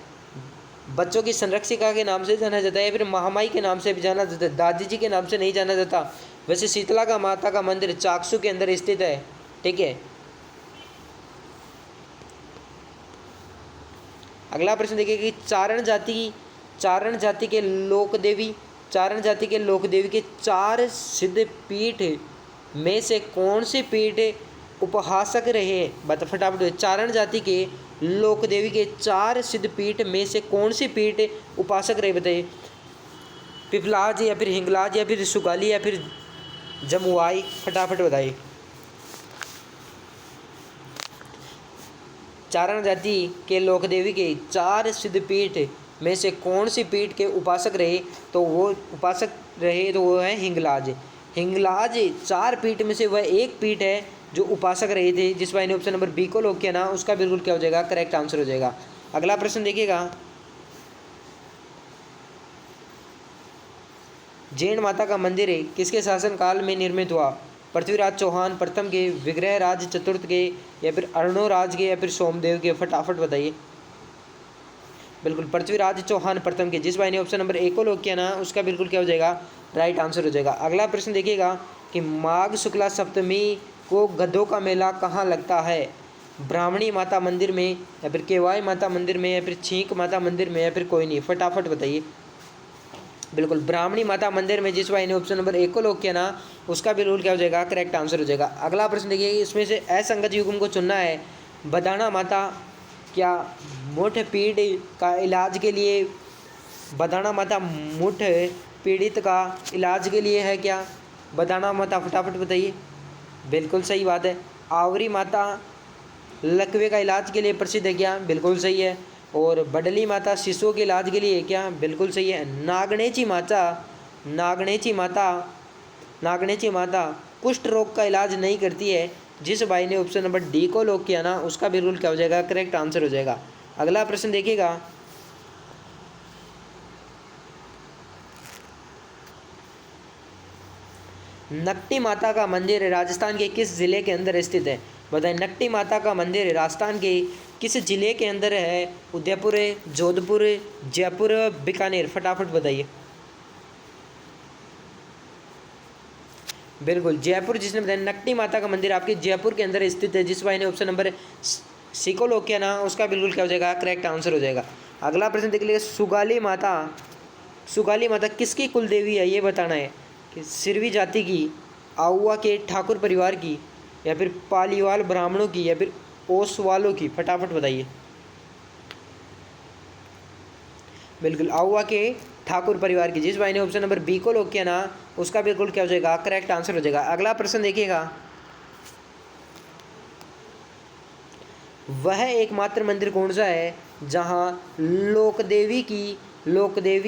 [SPEAKER 1] बच्चों की संरक्षिका के नाम से जाना जाता है या फिर महामाई के नाम से भी जाना जाता है, दादी जी के नाम से नहीं जाना जाता। वैसे शीतला का माता का मंदिर चाकसू के अंदर स्थित है, ठीक है। अगला प्रश्न देखिए कि चारण जाति के लोकदेवी के 4 सिद्ध पीठ में से कौन से पीठ उपासक रहे, बता फटाफट। चारण जाति के लोकदेवी के 4 सिद्ध पीठ में से कौन सी पीठ उपासक रहे, बताइए। पिपलाज या फिर हिंगलाज या फिर सुगाली या फिर जमुआई, फटाफट बताइए। चारण जाति के लोकदेवी के 4 सिद्ध पीठ में से कौन सी पीठ के उपासक रहे, तो वो है हिंगलाज। हिंगलाज 4 पीठ में से वह एक पीठ है जो उपासक रहे थे। जिस भाई ने ऑप्शन नंबर बी को लॉक किया ना उसका बिल्कुल क्या हो जाएगा, करेक्ट आंसर हो जाएगा। अगला प्रश्न देखिएगा जैन माता का मंदिर है किसके शासनकाल में निर्मित हुआ? पृथ्वीराज चौहान प्रथम के, विग्रहराज चतुर्थ के, या फिर अर्णोराज के, या फिर सोमदेव के? फटाफट बताइए। बिल्कुल पृथ्वीराज चौहान प्रथम के। जिस भाई ने ऑप्शन नंबर ए को लॉक किया ना उसका बिल्कुल क्या हो जाएगा? राइट आंसर हो जाएगा। अगला प्रश्न देखिएगा कि माघ शुक्ला सप्तमी को गधों का मेला कहाँ लगता है? ब्राह्मणी माता मंदिर में, या फिर केवाई माता मंदिर में, या फिर छींक माता मंदिर में, या फिर कोई नहीं? फटाफट बताइए। बिल्कुल ब्राह्मणी माता मंदिर में। जिस भाई ने ऑप्शन नंबर ए को लॉक किया ना उसका बिल्कुल क्या हो जाएगा? करेक्ट आंसर हो जाएगा। अगला प्रश्न देखिए, इसमें से असंगत युग्म को चुनना है। बदाना माता क्या मुठ पीड़ का इलाज के लिए, बदाना माता मुठ पीड़ित का इलाज के लिए है क्या? बदाना माता फटाफट बताइए। बिल्कुल सही बात है। आवरी माता लकवे का इलाज के लिए प्रसिद्ध है क्या? बिल्कुल सही है। और बडली माता शिशुओं के इलाज के लिए है क्या? बिल्कुल सही है। नागणेची माता, नागणेची माता कुष्ठ रोग का इलाज नहीं करती है। जिस भाई ने ऑप्शन नंबर डी को लॉक किया ना उसका बिल्कुल क्या हो जाएगा? करेक्ट आंसर हो जाएगा। अगला प्रश्न देखिएगा, नकटी माता का मंदिर राजस्थान के किस जिले के अंदर स्थित है? बताएं। नकटी माता का मंदिर राजस्थान के किस जिले के अंदर है? उदयपुर, जोधपुर, जयपुर, बीकानेर? फटाफट बताइए। बिल्कुल जयपुर। जिसने बताया नकटी माता का मंदिर आपके जयपुर के अंदर स्थित है। जिस भाई ने ऑप्शन नंबर सी को लॉक किया ना उसका बिल्कुल क्या हो जाएगा? करेक्ट आंसर हो जाएगा। अगला प्रश्न देख लीजिए, सुगाली माता किसकी कुल देवी है? ये बताना है कि सिरवी जाति की, आउवा के ठाकुर परिवार की, या फिर पालीवाल ब्राह्मणों की, या फिर ओसवालों की? फटाफट बताइए। बिल्कुल आउवा के ठाकुर परिवार की। जिस भाई ने ऑप्शन नंबर बी को लॉक किया ना उसका बिल्कुल क्या हो जाएगा? करेक्ट आंसर हो जाएगा। अगला प्रश्न देखिएगा, वह एकमात्र मंदिर कौन सा है जहाँ लोकदेवी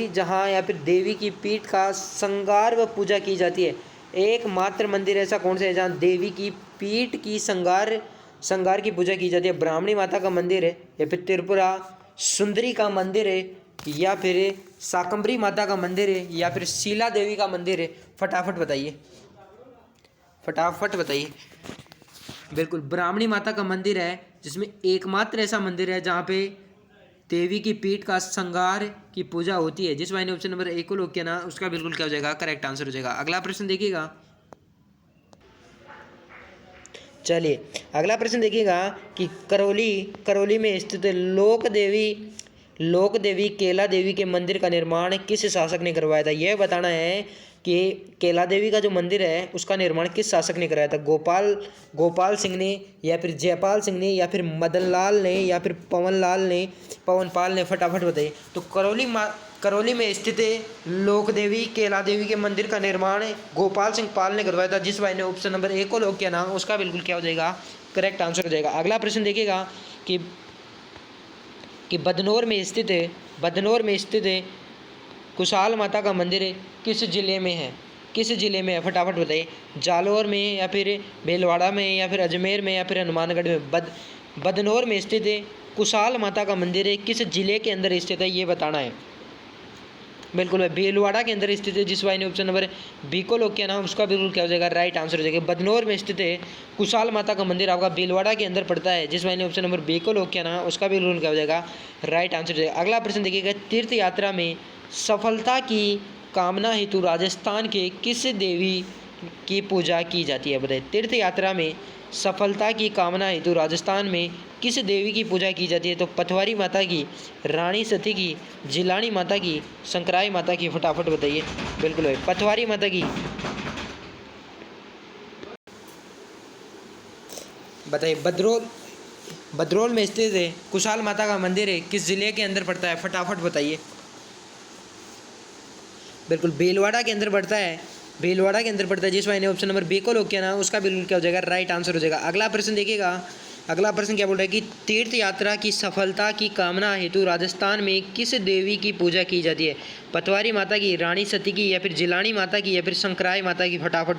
[SPEAKER 1] जहाँ या फिर देवी की पीठ का श्रृंगार व पूजा की जाती है? एकमात्र मंदिर ऐसा कौन सा है जहाँ देवी की पीठ की श्रृंगार की पूजा की जाती है? ब्राह्मणी माता का मंदिर है, या फिर त्रिपुरा सुंदरी का मंदिर है, या फिर शाकंभरी माता का मंदिर है, या फिर शीला देवी का मंदिर है? फटाफट बताइए, फटाफट बताइए। बिल्कुल ब्राह्मणी माता का मंदिर है, जिसमें एकमात्र ऐसा मंदिर है जहाँ पे देवी की पीठ का श्रृंगार की पूजा होती है। जिस भाई ने ऑप्शन नंबर ए को लॉक किया ना उसका बिल्कुल क्या हो जाएगा? करेक्ट आंसर हो जाएगा। अगला प्रश्न देखिएगा, चलिए अगला प्रश्न देखिएगा कि करौली में स्थित लोक देवी केला देवी के मंदिर का निर्माण किस शासक ने करवाया था? यह बताना है कि केला देवी का जो मंदिर है उसका निर्माण किस शासक ने कराया था? गोपाल सिंह ने, या फिर जयपाल सिंह ने, या फिर मदन लाल ने, या फिर पवनपाल ने? फटाफट बताइए। तो करौली में स्थित लोक देवी केला देवी के मंदिर का निर्माण गोपाल सिंह पाल ने करवाया था। जिस भाई ने ऑप्शन नंबर ए को लॉक किया ना उसका बिल्कुल क्या हो जाएगा? करेक्ट आंसर हो जाएगा। अगला प्रश्न देखिएगा कि बदनौर में स्थित है कुशाल माता का मंदिर किस जिले में है? फटाफट बताइए। जालौर में, या फिर भीलवाड़ा में, या फिर अजमेर में, या फिर हनुमानगढ़ में? बदनौर में स्थित है कुशाल माता का मंदिर है, किस जिले के अंदर स्थित है ये बताना है। बिल्कुल भाई भीलवाड़ा के अंदर स्थित है। जिस भाई ने ऑप्शन नंबर बी को लॉक किया ना उसका बिल्कुल क्या हो जाएगा? राइट आंसर हो जाएगा। बदनौर में स्थित है कुशाल माता का मंदिर आपका भीलवाड़ा के अंदर पड़ता है। जिस भाई ने ऑप्शन नंबर बी को लॉक किया ना उसका बिल्कुल क्या हो जाएगा? राइट आंसर हो जाएगा। अगला प्रश्न देखिएगा, तीर्थ यात्रा में सफलता की कामना हेतु राजस्थान के किस देवी की पूजा की जाती है? बताइए। तीर्थ यात्रा में सफलता की कामना हेतु राजस्थान में किस देवी की पूजा की जाती है? तो पथवारी माता की, रानी सती की, जिलानी माता की, संकराई माता की? फटाफट बताइए। बिल्कुल भाई पथवारी माता की। बताइए। बदरौल में स्थित है कुशाल माता का मंदिर है, किस जिले के अंदर पड़ता है? फटाफट बताइए। बिल्कुल भीलवाड़ा के अंदर पड़ता है। जिस भाई ने ऑप्शन नंबर बी को लॉक किया ना उसका बिल्कुल क्या हो जाएगा? राइट आंसर हो जाएगा। अगला प्रश्न देखिएगा, अगला प्रश्न क्या बोल रहा है कि तीर्थ यात्रा की सफलता की कामना हेतु राजस्थान में किस देवी की पूजा की जाती है? पटवारी माता की, रानी सती की, या फिर जिलानी माता की, या फिर संकराई माता की? फटाफट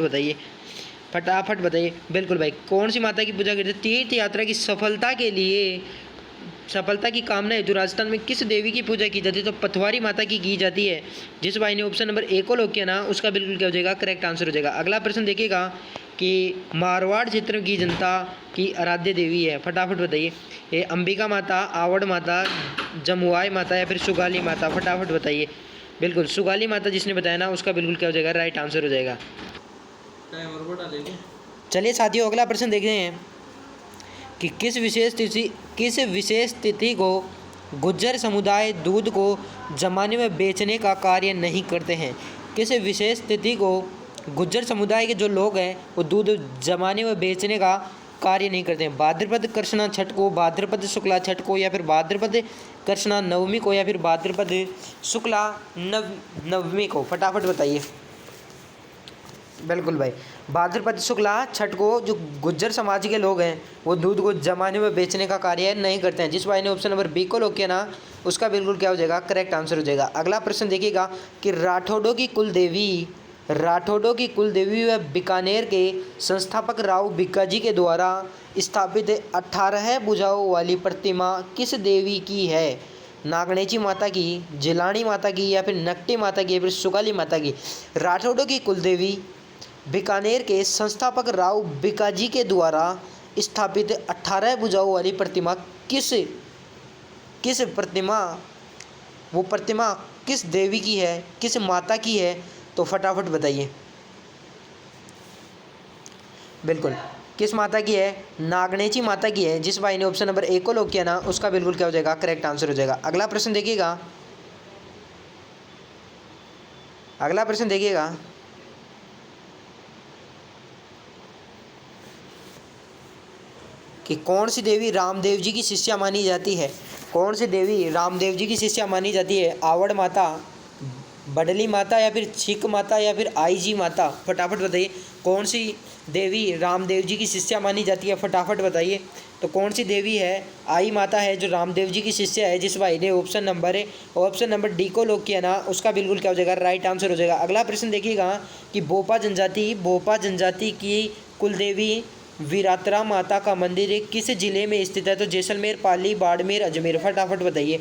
[SPEAKER 1] बताइए। बिल्कुल भाई कौन सी माता की पूजा करते हैं? तीर्थ यात्रा की सफलता के लिए सफलता की कामना हेतु राजस्थान में किस देवी की पूजा की जाती है? तो पथवारी माता की जाती है। जिस भाई ने ऑप्शन नंबर ए को लॉक किया ना, उसका बिल्कुल क्या हो जाएगा, करेक्ट आंसर हो जाएगा। अगला प्रश्न देखिएगा कि मारवाड़ क्षेत्र की जनता की आराध्य देवी है, फटाफट बताइए। ये अंबिका माता, आवड़ माता, जमुआई माता या फिर सुगाली माता, फटाफट बताइए। बिल्कुल सुगाली माता जिसने बताया ना, उसका बिल्कुल क्या हो जाएगा, राइट आंसर हो जाएगा। चलिए साथियों, अगला प्रश्न देखते हैं कि किस विशेष तिथि को गुज्जर समुदाय दूध को जमाने में बेचने का कार्य नहीं करते हैं? किस विशेष तिथि को गुज्जर समुदाय के जो लोग हैं वो दूध जमाने में बेचने का कार्य नहीं करते हैं? भाद्रपद कृष्णा छठ को, भाद्रपद शुक्ला छठ को, या फिर भाद्रपद कृष्णा नवमी को, या फिर भाद्रपद शुक्ला नवमी को, फटाफट बताइए। बिल्कुल भाई, भाद्रपद शुक्ला छठ को जो गुज्जर समाज के लोग हैं वो दूध को जमाने में बेचने का कार्य नहीं करते हैं। जिस भाई ने ऑप्शन नंबर बी को लॉक किया ना, उसका बिल्कुल क्या हो जाएगा, करेक्ट आंसर हो जाएगा। अगला प्रश्न देखिएगा कि राठौड़ों की कुल देवी व बीकानेर के संस्थापक राव भिक्काजी के द्वारा स्थापित 18 भुजाओं वाली प्रतिमा किस देवी की है? नागणेची माता की, जिलानी माता की, या फिर नकटी माता की, या फिर सुगाली माता की? राठौड़ों की कुल देवी बीकानेर के संस्थापक राव भिक्काजी के द्वारा स्थापित 18 भुजाओं वाली प्रतिमा वो प्रतिमा किस देवी की है, किस माता की है? तो फटाफट बताइए। बिल्कुल किस माता की है? नागणेची माता की है। जिस भाई ने ऑप्शन नंबर ए को लॉक किया ना, उसका बिल्कुल क्या हो जाएगा, करेक्ट आंसर हो जाएगा। अगला प्रश्न देखिएगा कि कौन सी देवी रामदेव जी की शिष्या मानी जाती है? कौन सी देवी रामदेव जी की शिष्या मानी जाती है? आवड़ माता, बडली माता, या फिर छिक माता, या फिर आई जी माता? फटाफट बताइए। कौन सी देवी रामदेव जी की शिष्या मानी जाती है? फटाफट बताइए। तो कौन सी देवी है? आई माता है जो रामदेव जी की शिष्या है। जिस भाई ने ऑप्शन नंबर डी को लॉक किया ना, उसका बिल्कुल क्या हो जाएगा, राइट आंसर हो जाएगा। अगला प्रश्न देखिएगा कि भोपा जनजाति की कुल देवी वीरात्रा माता का मंदिर किस जिले में स्थित है? तो जैसलमेर, पाली, बाड़मेर, अजमेर, फटाफट बताइए।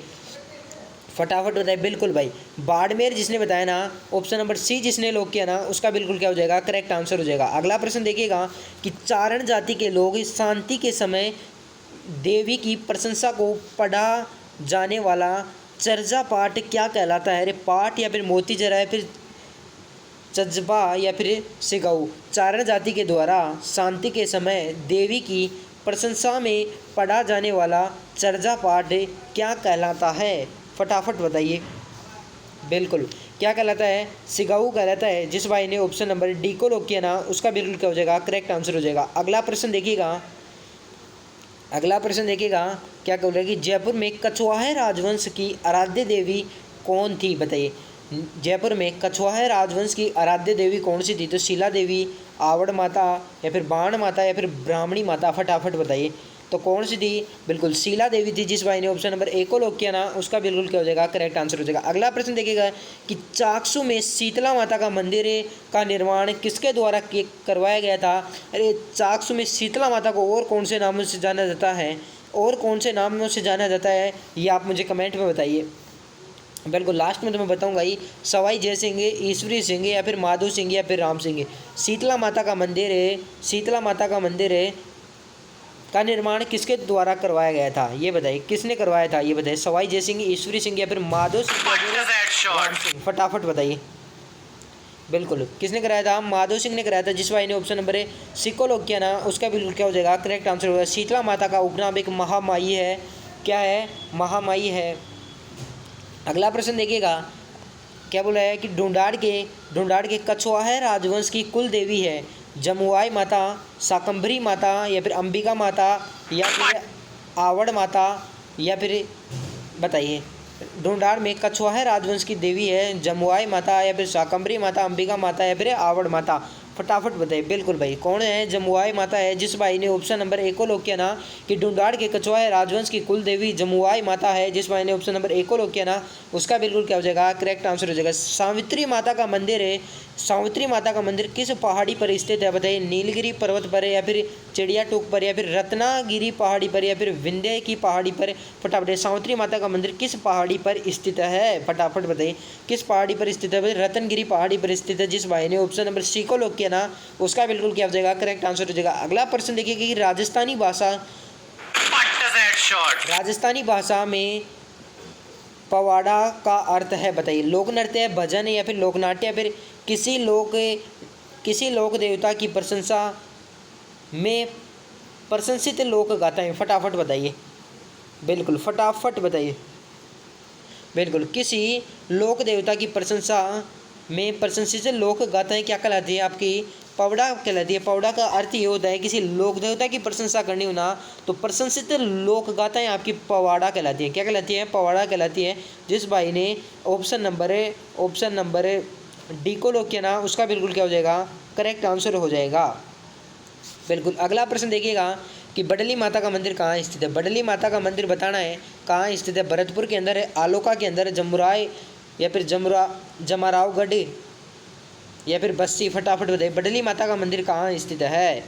[SPEAKER 1] बिल्कुल भाई, बाड़मेर जिसने बताया ना, ऑप्शन नंबर सी जिसने लॉक किया ना, उसका बिल्कुल क्या हो जाएगा, करेक्ट आंसर हो जाएगा। अगला प्रश्न देखिएगा कि चारण जाति के लोग शांति के समय देवी की प्रशंसा को पढ़ा जाने वाला चर्चा पाठ क्या कहलाता है? अरे पाठ, या फिर मोती जरा, या फिर चजबा, या फिर सिगाऊ? चारण जाति के द्वारा शांति के समय देवी की प्रशंसा में पढ़ा जाने वाला चर्चा पाठ क्या कहलाता है? फटाफट बताइए। बिल्कुल क्या कहलाता है? सिगाऊ कहलाता है। जिस भाई ने ऑप्शन नंबर डी को लॉक किया ना, उसका बिल्कुल क्या हो जाएगा, करेक्ट आंसर हो जाएगा। अगला प्रश्न देखिएगा क्या बोल रहा है कि जयपुर में कछवाहा राजवंश की आराध्य देवी कौन थी? बताइए। जयपुर में कछवाहा राजवंश की आराध्य देवी कौन सी थी? तो शीला देवी, आवड़ माता, या फिर बाण माता, या फिर ब्राह्मणी माता? फटाफट बताइए। तो कौन सी थी? बिल्कुल शीला देवी थी। जिस भाई ने ऑप्शन नंबर ए को लॉक किया ना, उसका बिल्कुल क्या हो जाएगा, करेक्ट आंसर हो जाएगा। अगला प्रश्न देखिएगा कि चाकसू में शीतला माता का मंदिर का निर्माण किसके द्वारा करवाया गया था? अरे चाकसू में शीतला माता को और कौन से नामों से जाना जाता है? ये आप मुझे कमेंट में बताइए। बिल्कुल लास्ट में तो मैं बताऊंगा ही, सवाई जय सिंह, ईश्वरी सिंह, या फिर माधो सिंह, या फिर राम सिंह। शीतला माता का मंदिर का निर्माण किसके द्वारा करवाया गया था? ये बताइए, किसने करवाया था? ये बताइए। सवाई जय सिंह, ईश्वरी सिंह, या फिर माधो सिंह, या फिर राम सिंह? फटाफट बताइए। बिल्कुल किसने कराया था? माधो सिंह ने कराया था। जिस भाई ने ऑप्शन नंबर ए सी को लॉक किया ना, उसका बिल्कुल क्या हो जाएगा, करेक्ट आंसर होगा। शीतला माता का उपनाम एक महामाई है। क्या है? महामाई है। अगला प्रश्न देखिएगा क्या बोला है कि ढूंढाड़ के कछवाहा राजवंश की कुल देवी है जमुआई माता, शाकंभरी माता, या फिर अंबिका माता, या फिर आवड़ माता, या फिर बताइए। ढूंढाड़ में कछवाहा राजवंश की देवी है जमुआई माता, या फिर शाकंभरी माता, अंबिका माता, या फिर आवड़ माता? फटाफट बताइए। बिल्कुल भाई, कौन है? जमुआई माता है, जिस भाई ने ऑप्शन नंबर ए को लॉक किया ना कि ढूंढाड़ के कछुआ राजवंश की कुल देवी जमुआई माता है, जिस भाई ने ऑप्शन नंबर ए को लॉक किया ना उसका बिल्कुल क्या हो जाएगा? करेक्ट आंसर हो जाएगा सावित्री माता का मंदिर है। सावित्री माता का मंदिर किस पहाड़ी पर स्थित है बताइए? नीलगिरी पर्वत पर है, या फिर चिड़िया टूक पर, या फिर रत्नागिरी पहाड़ी पर, या फिर विंध्य की पहाड़ी पर? फटाफट, सावित्री माता का मंदिर किस पहाड़ी पर स्थित है? फटाफट बताइए किस पहाड़ी पर स्थित है? रत्नगिरी पहाड़ी पर स्थित है, जिस भाई ने ऑप्शन नंबर सी को लॉक किया ना उसका बिल्कुल क्या हो जाएगा? करेक्ट आंसर हो जाएगा। अगला प्रश्न देखिए कि राजस्थानी भाषा में पवाड़ा का अर्थ है बताइए? लोक नृत्य है, भजन है, या फिर लोकनाट्य, या फिर किसी लोक देवता की प्रशंसा में प्रशंसित लोक गाथाएं? फटाफट बताइए। बिल्कुल फटाफट बताइए। बिल्कुल, किसी लोक देवता की प्रशंसा में प्रशंसित लोक गाथाएं क्या कहलाती है? आपकी पवड़ा कहलाती है। पवड़ा का अर्थ ये होता है किसी लोक देवता की प्रशंसा करनी हो ना तो प्रशंसित लोक गाथाएं आपकी पवाड़ा कहलाती है। क्या कहलाती है? पवाड़ा कहलाती है। जिस भाई ने ऑप्शन नंबर डी को लॉक किया ना उसका बिल्कुल क्या हो जाएगा? करेक्ट आंसर हो जाएगा। बिल्कुल, अगला प्रश्न देखिएगा कि बडली माता का मंदिर कहाँ स्थित है? बडली माता का मंदिर बताना है कहाँ स्थित है। भरतपुर के अंदर है, आलोका के अंदर, जमुराई या फिर जमारावगढ़ या फिर बस्सी? फटाफट बताइए बडली माता का मंदिर कहाँ स्थित है?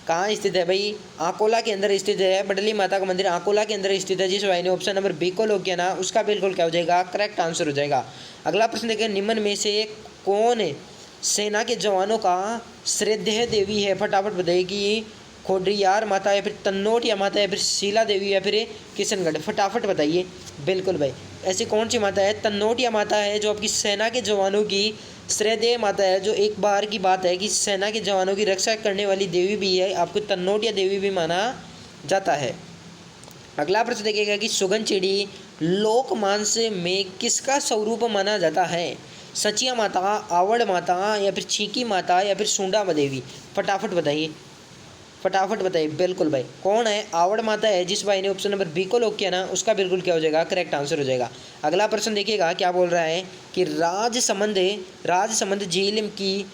[SPEAKER 1] कहाँ स्थित है भाई? आकोला के अंदर स्थित है। बडली माता का मंदिर आकोला के अंदर स्थित है। जिस भाई ने ऑप्शन नंबर बी को लॉक किया ना उसका बिल्कुल क्या हो जाएगा? करेक्ट आंसर हो जाएगा। अगला प्रश्न देखिए, निम्न में से कौन सेना के जवानों का श्रद्धेय देवी है? फटाफट बताइए कि खोडरियार माता, या फिर तन्नोटिया माता, या फिर शीला देवी, या फिर किशनगढ़? फटाफट बताइए। बिल्कुल भाई, ऐसी कौन सी माता है? तन्नोटिया माता है, जो आपकी सेना के जवानों की श्रद्धेय माता है। जो एक बार की बात है कि सेना के जवानों की रक्षा करने वाली देवी भी है, आपको तन्नोटिया देवी भी माना जाता है। अगला प्रश्न देखिएगा कि सुगन चिड़ी लोकमानस में किसका स्वरूप माना जाता है? सचिया माता, आवड़ माता, या फिर छीकी माता, या फिर सुंडा देवी? फटाफट बताइए। फटाफट बताइए। बिल्कुल भाई, कौन है? आवड़ माता है। जिस भाई ने ऑप्शन नंबर बी को लॉक किया ना उसका बिल्कुल क्या हो जाएगा? करेक्ट आंसर हो जाएगा। अगला प्रश्न देखिएगा क्या बोल रहा है कि राजसमंद झील की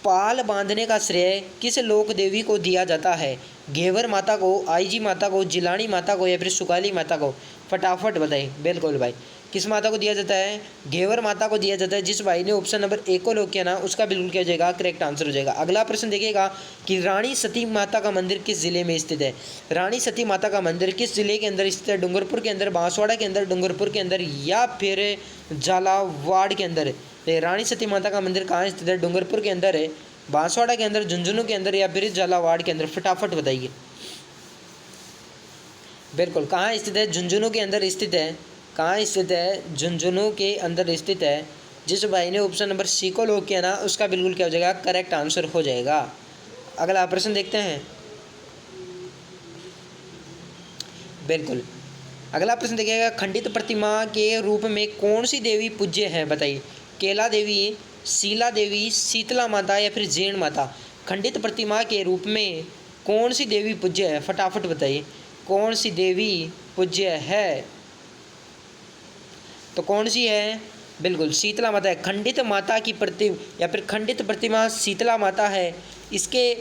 [SPEAKER 1] पाल बांधने का श्रेय किस लोक देवी को दिया जाता है? घेवर माता को, आईजी माता को, जिलानी माता को, या फिर सुकाली माता को? फटाफट बताइए। बिल्कुल भाई, किस माता को दिया जाता है? घेवर माता को दिया जाता है। जिस भाई ने ऑप्शन नंबर ए को लॉक किया ना उसका बिल्कुल क्या हो जाएगा? करेक्ट आंसर हो जाएगा। अगला प्रश्न देखिएगा कि रानी सती माता का मंदिर किस जिले में स्थित है? रानी सती माता का मंदिर किस जिले के अंदर स्थित है? डूंगरपुर के अंदर, बांसवाड़ा के अंदर, डूंगरपुर के अंदर, या फिर झालावाड़ के अंदर? रानी सती माता का मंदिर कहाँ स्थित है? डूंगरपुर के अंदर है, बांसवाड़ा के अंदर, झुंझुनू के अंदर, या फिर झालावाड़ के अंदर? फटाफट बताइए। बिल्कुल, कहाँ स्थित है? झुंझुनू के अंदर स्थित है। कहाँ स्थित है? झुंझुनू के अंदर स्थित है। जिस भाई ने ऑप्शन नंबर सी को लॉक किया ना उसका बिल्कुल क्या हो जाएगा? करेक्ट आंसर हो जाएगा। अगला प्रश्न देखते हैं। बिल्कुल, अगला प्रश्न देखिएगा, खंडित प्रतिमा के रूप में कौन सी देवी पूज्य है बताइए? केला देवी, शीला देवी, शीतला माता, या फिर जैन माता? खंडित प्रतिमा के रूप में कौन सी देवी पूज्य है? फटाफट बताइए कौन सी देवी पूज्य है? तो कौन सी है? बिल्कुल शीतला माता है। खंडित माता की प्रतिमा या फिर खंडित प्रतिमा शीतला माता है। इसके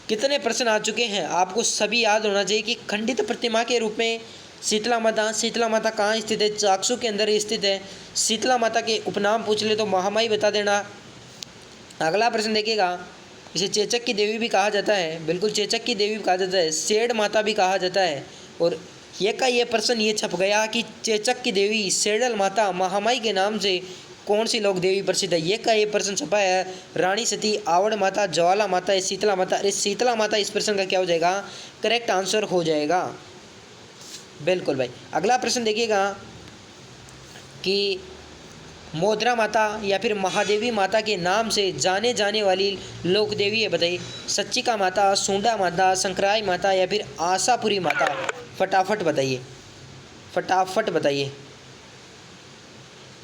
[SPEAKER 1] कितने प्रश्न आ चुके हैं आपको सभी याद होना चाहिए कि खंडित प्रतिमा के रूप में शीतला माता कहाँ स्थित है? चाकसू के अंदर स्थित है। शीतला माता के उपनाम पूछ ले तो महामाई बता देना। अगला प्रश्न देखिएगा, इसे चेचक की देवी भी कहा जाता है। बिल्कुल चेचक की देवी भी कहा जाता है, सेड माता भी कहा जाता है। और ये का ये प्रश्न ये छप गया कि चेचक की देवी, सेडल माता, महामाई के नाम से कौन सी लोक देवी प्रसिद्ध है? ये का ये प्रश्न छपा है। रानी सती, आवड़ माता, ज्वाला माता, शीतला माता? अरे शीतला माता इस प्रश्न का क्या हो जाएगा? करेक्ट आंसर हो जाएगा। बिल्कुल भाई, अगला प्रश्न देखिएगा कि मोद्रा माता या फिर महादेवी माता के नाम से जाने जाने वाली लोक देवी है बताइए? सच्चिका माता, सूंडा माता, संकराई माता, या फिर आशापुरी माता? फटाफट बताइए। फटाफट बताइए।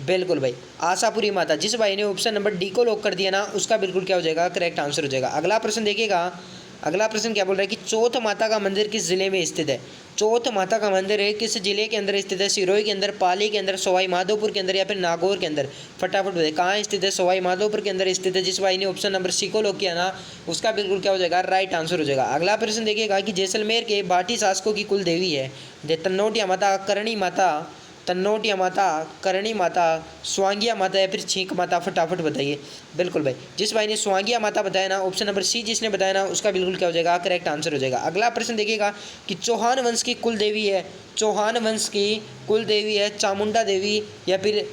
[SPEAKER 1] बिल्कुल भाई, आशापुरी माता। जिस भाई ने ऑप्शन नंबर डी को लॉक कर दिया ना उसका बिल्कुल क्या हो जाएगा? करेक्ट आंसर हो जाएगा। अगला प्रश्न देखिएगा, अगला प्रश्न क्या बोल रहा है कि चौथ माता का मंदिर किस जिले में स्थित है? चौथ माता का मंदिर है किस जिले के अंदर स्थित है? सिरोही के अंदर, पाली के अंदर, सवाई माधोपुर के अंदर या फिर नागौर के अंदर? फटाफट बताइए कहाँ स्थित है? सवाई माधोपुर के अंदर स्थित है। जिस भाई ने ऑप्शन नंबर सी को लॉक किया ना उसका बिल्कुल क्या हो जाएगा? राइट आंसर हो जाएगा। अगला प्रश्न देखिएगा कि जैसलमेर के भाटी शासकों की कुल देवी है? तन्नोटिया माता, करणी माता, तन्नोटिया माता, करणी माता, स्वांगिया माता या फिर छींक माता? फटाफट बताइए। बिल्कुल भाई, जिस भाई ने स्वांगिया माता बताया ना ऑप्शन नंबर सी जिसने बताया ना उसका बिल्कुल क्या हो जाएगा? करेक्ट आंसर हो जाएगा। अगला प्रश्न देखिएगा कि चौहान वंश की कुल देवी है? चौहान वंश की कुल देवी है चामुंडा देवी या फिर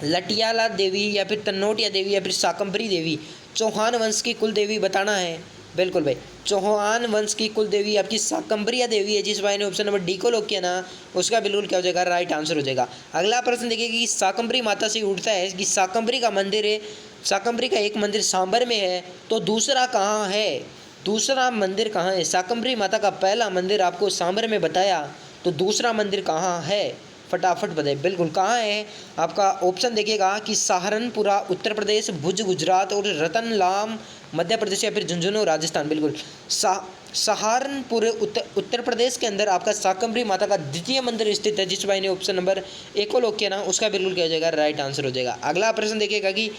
[SPEAKER 1] लटियाला देवी या फिर तन्नोटिया देवी या फिर शाकंभरी देवी? चौहान वंश की कुल देवी बताना है। बिल्कुल भाई, चौहान वंश की कुल देवी आपकी शाकंभरिया देवी है। जिस भाई ने ऑप्शन नंबर डी को लॉक किया ना उसका बिल्कुल क्या हो जाएगा? राइट आंसर हो जाएगा। अगला प्रश्न देखिए कि शाकंभरी माता से उठता है कि शाकंभरी का मंदिर है, शाकंभरी का एक मंदिर सांबर में है तो दूसरा कहाँ है? दूसरा मंदिर कहाँ है? शाकंभरी माता का पहला मंदिर आपको सांबर में बताया तो दूसरा मंदिर कहाँ है? फटाफट बताइए। बिल्कुल कहाँ है? आपका ऑप्शन देखिएगा कि सहारनपुरा उत्तर प्रदेश, भुज गुजरात और रतनलाम मध्य प्रदेश या फिर झुंझुनू राजस्थान? बिल्कुल सहारनपुर उत्तर प्रदेश के अंदर आपका शाकंभरी माता का द्वितीय मंदिर स्थित है। जिस भाई ने ऑप्शन नंबर ए को लॉक किया ना उसका बिल्कुल क्या हो जाएगा? राइट आंसर हो जाएगा। अगला प्रश्न देखिएगा कि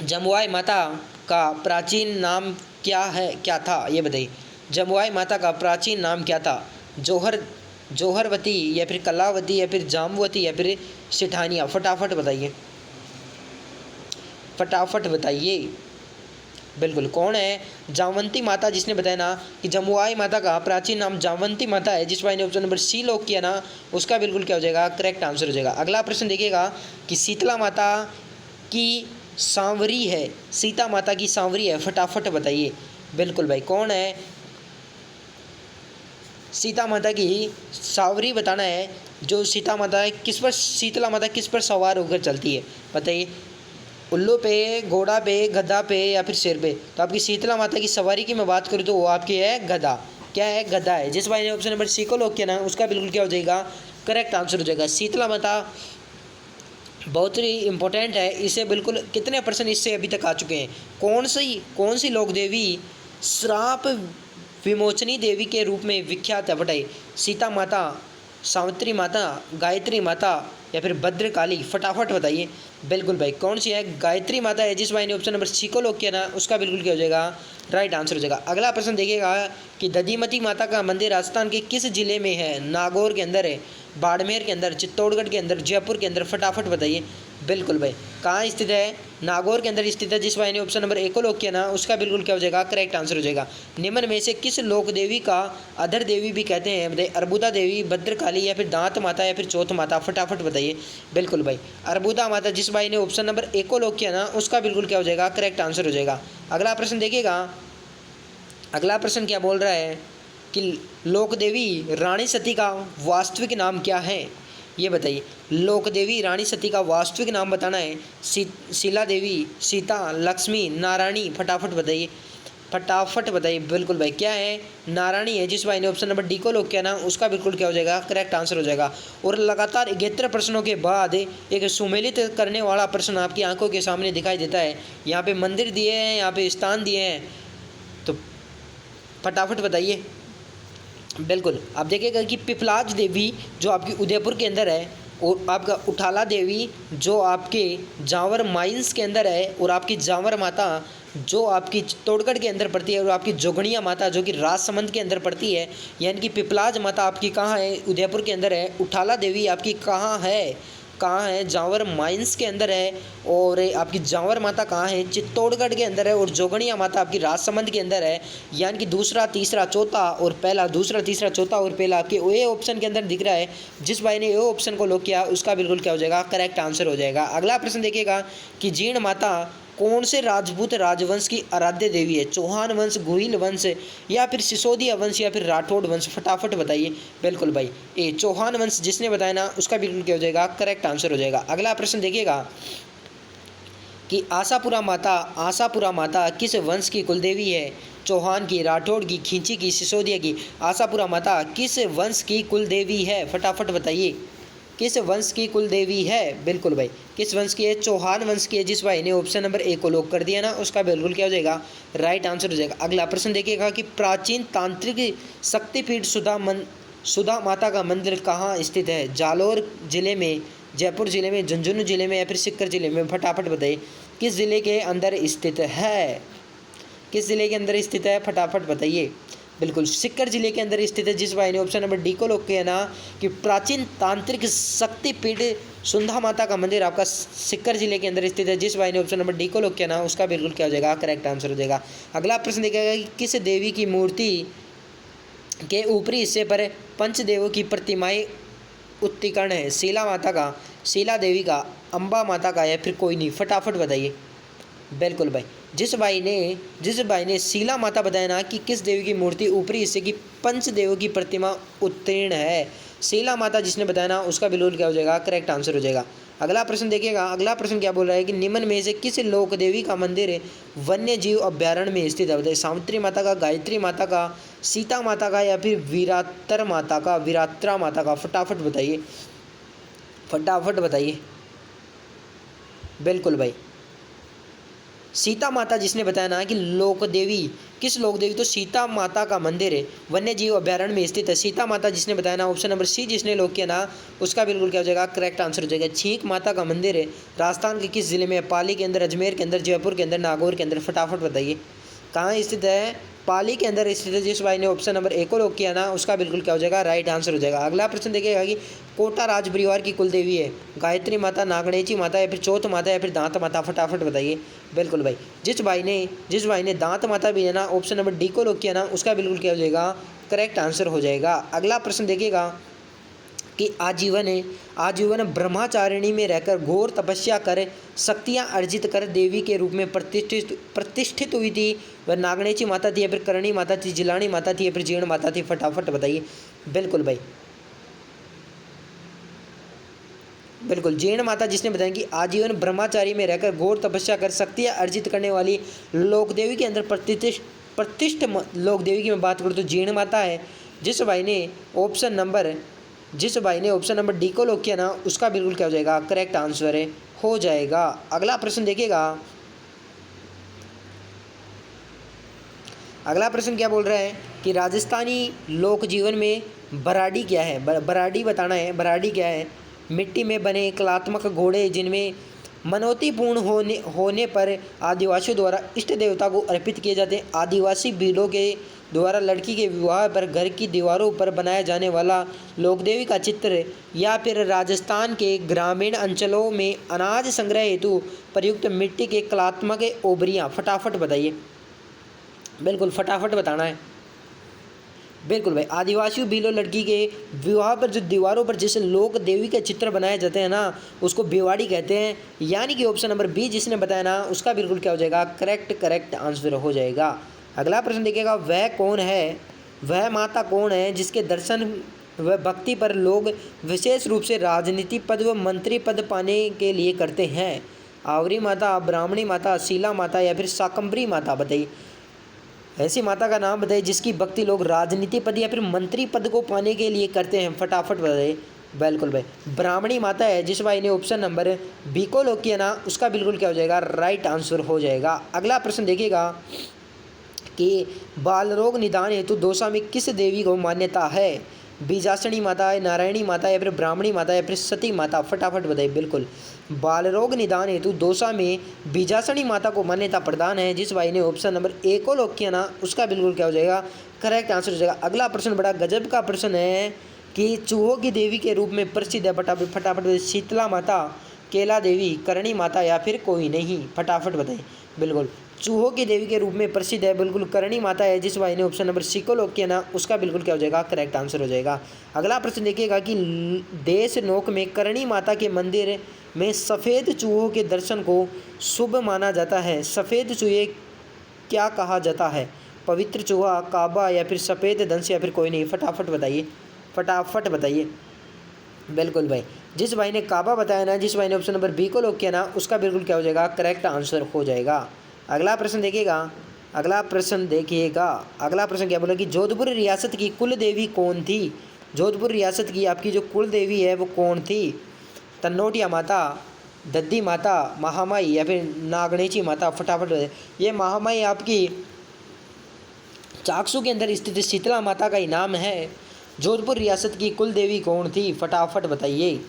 [SPEAKER 1] जमुआई माता का प्राचीन नाम क्या था? ये बताइए। जमुआई माता का प्राचीन नाम क्या था? जौहरवती या फिर कलावती या फिर जामवती या फिर सिठानिया? फटाफट बताइए, फटाफट बताइए। बिल्कुल कौन है? जामवंती माता, जिसने बताया ना कि जमुआई माता का प्राचीन नाम जामवंती माता है। जिस भाई ने ऑप्शन नंबर सी लॉक किया ना उसका बिल्कुल क्या हो जाएगा? करेक्ट आंसर हो जाएगा। अगला प्रश्न देखिएगा कि शीतला माता की सांवरी है? सीता माता की सांवरी है? फटाफट बताइए। बिल्कुल भाई कौन है? सीता माता की सांवरी बताना है। जो सीता माता है किस पर, शीतला माता किस पर सवार होकर चलती है? बताइए। उल्लू पे, घोड़ा पे, गधा पे या फिर शेर पे? तो आपकी शीतला माता की सवारी की मैं बात करूँ तो वो आपकी है गधा। क्या है? गधा है। जिस भाई ने ऑप्शन नंबर सी को लॉक किया ना उसका बिल्कुल क्या हो जाएगा? करेक्ट आंसर हो जाएगा। शीतला माता बहुत ही इंपॉर्टेंट है। इसे बिल्कुल कितने परसेंट इससे अभी तक आ चुके हैं? कौन सी लोक देवी श्राप विमोचनी देवी के रूप में विख्यात है? बताइए। सीता माता, सावित्री माता, गायत्री माता या फिर भद्रकाली? फटाफट बताइए। बिल्कुल भाई कौन सी है? गायत्री माता है। जिस भाई ने ऑप्शन नंबर सी को लॉक किया ना उसका बिल्कुल क्या हो जाएगा? राइट आंसर हो जाएगा। अगला प्रश्न देखिएगा कि दधिमती माता का मंदिर राजस्थान के किस जिले में है? नागौर के अंदर है, बाड़मेर के अंदर, चित्तौड़गढ़ के अंदर, जयपुर के अंदर? फटाफट बताइए। बिल्कुल भाई कहाँ स्थित है? नागौर के अंदर स्थित है। जिस भाई ने ऑप्शन नंबर ए को लॉक किया ना उसका बिल्कुल क्या हो जाएगा? करेक्ट आंसर हो जाएगा। निम्न में से किस लोक देवी का अधर देवी भी कहते हैं? बताइए। अर्बुदा देवी, भद्रकाली या फिर दांत माता या फिर चौथ माता? फटाफट बताइए। बिल्कुल भाई अर्बुदा माता। जिस भाई ने ऑप्शन नंबर ए को लॉक किया ना उसका बिल्कुल क्या हो जाएगा? करेक्ट आंसर हो जाएगा। अगला प्रश्न देखिएगा। अगला प्रश्न क्या बोल रहा है कि लोक देवी रानी सती का वास्तविक नाम क्या है? ये बताइए। लोक देवी रानी सती का वास्तविक नाम बताना है। शीला देवी, सीता, लक्ष्मी, नारायणी? फटाफट बताइए, फटाफट बताइए। बिल्कुल भाई क्या है? नारायणी है। जिस भाई ने ऑप्शन नंबर डी को लॉक किया ना उसका बिल्कुल क्या हो जाएगा? करेक्ट आंसर हो जाएगा। और लगातार 71 प्रश्नों के बाद एक सुमेलित करने वाला प्रश्न आपकी आंखों के सामने दिखाई देता है। यहाँ पे मंदिर दिए हैं, यहाँ पे स्थान दिए हैं, तो फटाफट बताइए। बिल्कुल आप देखिएगा कि पिपलाज देवी जो आपकी उदयपुर के अंदर है, और आपका उठाला देवी जो आपके जावर माइंस के अंदर है, और आपकी जावर माता जो आपकी चित्तौड़गढ़ के अंदर पड़ती है, और आपकी जोगणिया माता जो कि राजसमंद के अंदर पड़ती है। यानी कि पिपलाज माता आपकी कहाँ है? उदयपुर के अंदर है। उठाला देवी आपकी कहाँ है? जावर माइंस के अंदर है। और आपकी जावर माता कहाँ है? चित्तौड़गढ़ के अंदर है। और जोगणिया माता आपकी राजसमंद के अंदर है। यानी कि दूसरा, तीसरा, चौथा और पहला, दूसरा, तीसरा, चौथा और पहला आपके ए ऑप्शन के अंदर दिख रहा है। जिस भाई ने ए ऑप्शन को लॉक किया उसका बिल्कुल क्या हो जाएगा? करेक्ट आंसर हो जाएगा। अगला प्रश्न देखिएगा कि जीर्ण माता कौन से राजपूत राजवंश की आराध्य देवी है? चौहान वंश, गोहिल वंश या फिर सिसोदिया वंश या फिर राठौड़ वंश? फटाफट बताइए। बिल्कुल भाई ए चौहान वंश जिसने बताया ना उसका बिल्कुल क्या हो जाएगा? करेक्ट आंसर हो जाएगा। अगला प्रश्न देखिएगा कि आशापुरा माता किस वंश की कुलदेवी है? चौहान की, राठौड़ की, खींची की, सिसोदिया की? आशापुरा माता किस वंश की कुलदेवी है? फटाफट बताइए। किस वंश की कुल देवी है? बिल्कुल भाई, किस वंश की है? चौहान वंश की है। जिस भाई ने ऑप्शन नंबर ए को लॉक कर दिया ना, उसका बिल्कुल क्या हो जाएगा? राइट आंसर हो जाएगा। अगला प्रश्न देखिएगा कि प्राचीन तांत्रिक शक्तिपीठ सुधा माता का मंदिर कहाँ स्थित है? जालोर जिले में, जयपुर जिले में, झुंझुनू जिले में या फिर सीकर जिले में? फटाफट बताइए, किस जिले के अंदर स्थित है? किस जिले के अंदर स्थित है? फटाफट बताइए। बिल्कुल सीकर जिले के अंदर स्थित है। जिस भाई ने ऑप्शन नंबर डी को लॉक किया ना कि प्राचीन तांत्रिक शक्तिपीठ सुधा माता का मंदिर आपका सीकर जिले के अंदर स्थित है। जिस भाई ने ऑप्शन नंबर डी को लॉक किया ना, उसका बिल्कुल क्या हो जाएगा? करेक्ट आंसर हो जाएगा। अगला प्रश्न देखिएगा कि किस देवी की मूर्ति के ऊपरी हिस्से पर पंचदेवों की प्रतिमाएं उत्कीर्ण है? शीला माता का, शीला देवी का, अम्बा माता का या फिर कोई नहीं? फटाफट बताइए। बिल्कुल भाई, जिस भाई ने शीला माता बताया ना कि किस देवी की मूर्ति ऊपरी हिस्से की पंचदेवों की प्रतिमा उत्तीर्ण है, शीला माता जिसने बताया ना, उसका बिल्कुल क्या हो जाएगा? करेक्ट आंसर हो जाएगा। अगला प्रश्न देखिएगा। अगला प्रश्न क्या बोल रहा है कि निम्न में से किस लोक देवी का मंदिर वन्य जीव अभ्यारण्य में स्थित है? बताइए, सावित्री माता का, गायत्री माता का, सीता माता का या फिर वीरातर माता का, वीरात्रा माता का? फटाफट बताइए, फटाफट बताइए। बिल्कुल भाई, सीता माता जिसने बताया ना कि लोक देवी, किस लोक देवी? तो सीता माता का मंदिर है वन्य जीव अभ्यारण्य में स्थित है। सीता माता जिसने बताया ना, ऑप्शन नंबर सी जिसने लॉक किया ना, उसका बिल्कुल क्या हो जाएगा? करेक्ट आंसर हो जाएगा। छींक माता का मंदिर है राजस्थान के किस जिले में? पाली के अंदर, अजमेर के अंदर, जयपुर के अंदर, नागौर के अंदर? फटाफट बताइए, कहाँ स्थित है? पाली के अंदर स्थित है। जिस भाई ने ऑप्शन नंबर ए को लॉक किया ना, उसका बिल्कुल क्या हो जाएगा? राइट आंसर हो जाएगा। अगला प्रश्न देखिएगा कि कोटा राज परिवार की कुल देवी है? गायत्री माता, नागणेची माता या फिर चौथ माता या फिर दांत माता? फटाफट बताइए। बिल्कुल भाई, जिस भाई ने दांत माता भी है ना, ऑप्शन नंबर डी को लॉक किया ना, उसका बिल्कुल क्या हो जाएगा? करेक्ट आंसर हो जाएगा। अगला प्रश्न देखिएगा कि आजीवन ब्रह्मचारिणी में रहकर घोर तपस्या कर शक्तियाँ अर्जित कर देवी के रूप में प्रतिष्ठित हुई थी। वह नागणेची माता थी या फिर करणी माता थी, जिलानी माता थी या फिर जीर्ण माता थी? फटाफट बताइए। बिल्कुल भाई, बिल्कुल जीर्ण माता जिसने बताया कि आजीवन ब्रह्मचारी में रहकर घोर तपस्या कर शक्तियाँ अर्जित करने वाली लोक देवी के अंदर प्रतिष्ठ लोक देवी की मैं बात करूँ तो जीर्ण माता है। जिस भाई ने ऑप्शन नंबर डी को लॉक किया ना, उसका बिल्कुल क्या हो जाएगा? करेक्ट आंसर है हो जाएगा। अगला प्रश्न देखिएगा। अगला प्रश्न क्या बोल रहा है कि राजस्थानी लोक जीवन में बराडी क्या है? बराडी बताना है। बराडी क्या है? मिट्टी में बने कलात्मक घोड़े जिनमें मनोती पूर्ण होने पर आदिवासियों द्वारा इष्ट देवता को अर्पित किए जाते हैं। आदिवासी भीलों के द्वारा लड़की के विवाह पर घर की दीवारों पर बनाया जाने वाला लोकदेवी का चित्र या फिर राजस्थान के ग्रामीण अंचलों में अनाज संग्रह हेतु प्रयुक्त मिट्टी के कलात्मक ओबरियाँ? फटाफट बताइए। बिल्कुल फटाफट बताना है। बिल्कुल भाई, आदिवासी भीलो लड़की के विवाह पर जो दीवारों पर जैसे लोक देवी के चित्र बनाए जाते हैं ना, उसको भिवाड़ी कहते हैं। यानी कि ऑप्शन नंबर बी जिसने बताया ना, उसका बिल्कुल क्या हो जाएगा? करेक्ट आंसर हो जाएगा। अगला प्रश्न देखिएगा, वह कौन है, वह माता कौन है जिसके दर्शन व भक्ति पर लोग विशेष रूप से राजनीति पद व मंत्री पद पाने के लिए करते हैं? आवरी माता, ब्राह्मणी माता, शीला माता या फिर शाकंभरी माता? बताइए, ऐसी माता का नाम बताइए जिसकी भक्ति लोग राजनीति पद या फिर मंत्री पद को पाने के लिए करते हैं? फटाफट बताइए। बिल्कुल भाई, ब्राह्मणी माता है। जिस भाई ने ऑप्शन नंबर बी को लॉक किया ना, उसका बिल्कुल क्या हो जाएगा? राइट आंसर हो जाएगा। अगला प्रश्न देखिएगा कि बाल रोग निदान हेतु दौसा में किस देवी को मान्यता है? बीजासनी माता है, नारायणी माता या फिर ब्राह्मणी माता या फिर सती माता? फटाफट बताइए। बिल्कुल, बाल रोग निदान हेतु दौसा में बीजासनी माता को मान्यता प्रदान है। जिस भाई ने ऑप्शन नंबर ए को लॉक किया ना, उसका बिल्कुल क्या हो जाएगा? करेक्ट आंसर हो जाएगा। अगला प्रश्न बड़ा गजब का प्रश्न है कि चूहों की देवी के रूप में प्रसिद्ध है। फटाफट शीतला माता, केला देवी, करणी माता या फिर कोई नहीं? फटाफट बताइए। बिल्कुल, चूहों की देवी के रूप में प्रसिद्ध है बिल्कुल करणी माता है। जिस भाई ने ऑप्शन नंबर सी को लॉक किया ना, उसका बिल्कुल क्या हो जाएगा? करेक्ट आंसर हो जाएगा। अगला प्रश्न देखिएगा कि देश नोक में करणी माता के मंदिर में सफ़ेद चूहों के दर्शन को शुभ माना जाता है। सफ़ेद चूहे क्या कहा जाता है? पवित्र चूहा, काबा या फिर सफ़ेद दंश या फिर कोई नहीं? फटाफट बताइए, फटाफट बताइए। बिल्कुल भाई, जिस भाई ने काबा बताया ना, जिस भाई ने ऑप्शन नंबर बी को लॉक किया ना, उसका बिल्कुल क्या हो जाएगा? करेक्ट आंसर हो जाएगा। अगला प्रश्न देखिएगा। अगला प्रश्न क्या बोला कि जोधपुर रियासत की कुल देवी कौन थी? जोधपुर रियासत की आपकी जो कुल देवी है वो कौन थी? तन्नोटिया माता, दद्दी माता, महामाई या फिर नागणेची माता? फटाफट बताइए। ये महामाई आपकी चाकसू के अंदर स्थित शीतला माता का ही नाम है। जोधपुर रियासत की कुल देवी कौन थी? फटाफट बताइए।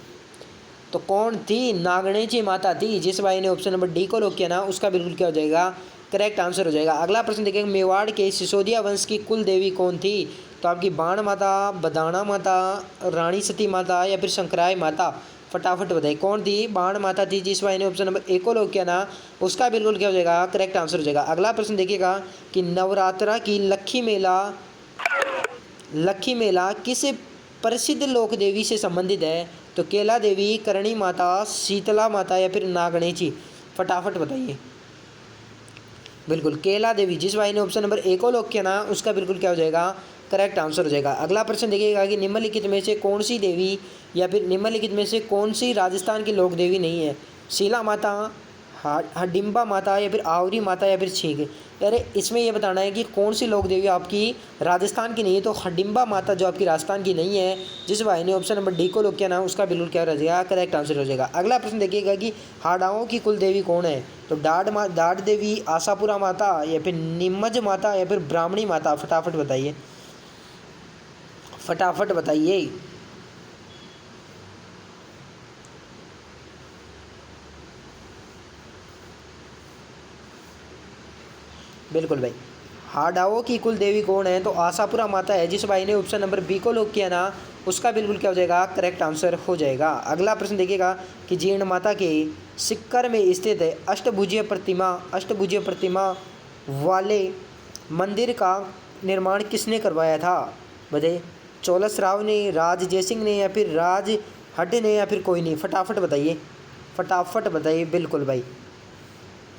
[SPEAKER 1] तो कौन थी? नागणेची माता थी। जिस भाई ने ऑप्शन नंबर डी को लॉक किया ना उसका बिल्कुल क्या हो जाएगा? करेक्ट आंसर हो जाएगा। अगला प्रश्न देखिए, मेवाड़ के सिसोदिया वंश की कुल देवी कौन थी? तो आपकी बाण माता, बदाना माता, रानी सती माता या फिर शंकराय माता? फटाफट बताइए कौन थी? बाण माता थी। जिस भाई ने ऑप्शन नंबर ए को लॉक किया ना उसका बिल्कुल क्या हो जाएगा? करेक्ट आंसर हो जाएगा। अगला प्रश्न देखिएगा कि नवरात्रा की लक्खी मेला किस प्रसिद्ध लोक देवी से संबंधित है? तो केला देवी, करणी माता, शीतला माता या फिर नागणेची? फटाफट बताइए। बिल्कुल केला देवी। जिस भाई ने ऑप्शन नंबर ए को लॉक किया ना उसका बिल्कुल क्या हो जाएगा? करेक्ट आंसर हो जाएगा। अगला प्रश्न देखिएगा कि निम्नलिखित में से कौन सी देवी या फिर निम्नलिखित में से कौन सी राजस्थान की लोक देवी नहीं है? शीला माता, हडिम्बा माता या फिर आवरी माता या फिर छींक? अरे इसमें ये बताना है कि कौन सी लोक देवी आपकी राजस्थान की नहीं है। तो हडिम्बा माता जो आपकी राजस्थान की नहीं है, जिस भाई ने ऑप्शन नंबर डी को लॉक किया ना उसका बिल्कुल क्या हो जाएगा? करेक्ट आंसर हो जाएगा। अगला प्रश्न देखिएगा कि हाड़ाओं की कुल देवी कौन है? तो डाड देवी, आशापुरा माता या फिर निम्मज माता या फिर ब्राह्मणी माता? फटाफट बताइए, फटाफट बताइए। बिल्कुल भाई, हाड़ाओं की कुल देवी कौन है? तो आशापुरा माता है। जिस भाई ने ऑप्शन नंबर बी को लॉक किया ना उसका बिल्कुल क्या हो जाएगा? करेक्ट आंसर हो जाएगा। अगला प्रश्न देखिएगा कि जीर्ण माता के सिक्कर में स्थित है अष्टभुजीय प्रतिमा वाले मंदिर का निर्माण किसने करवाया था? बताइए। चौलस राव ने, राज जयसिंह ने या फिर राज हड्ड ने या फिर कोई नहीं? फटाफट बताइए, फटाफट बताइए। बिल्कुल भाई,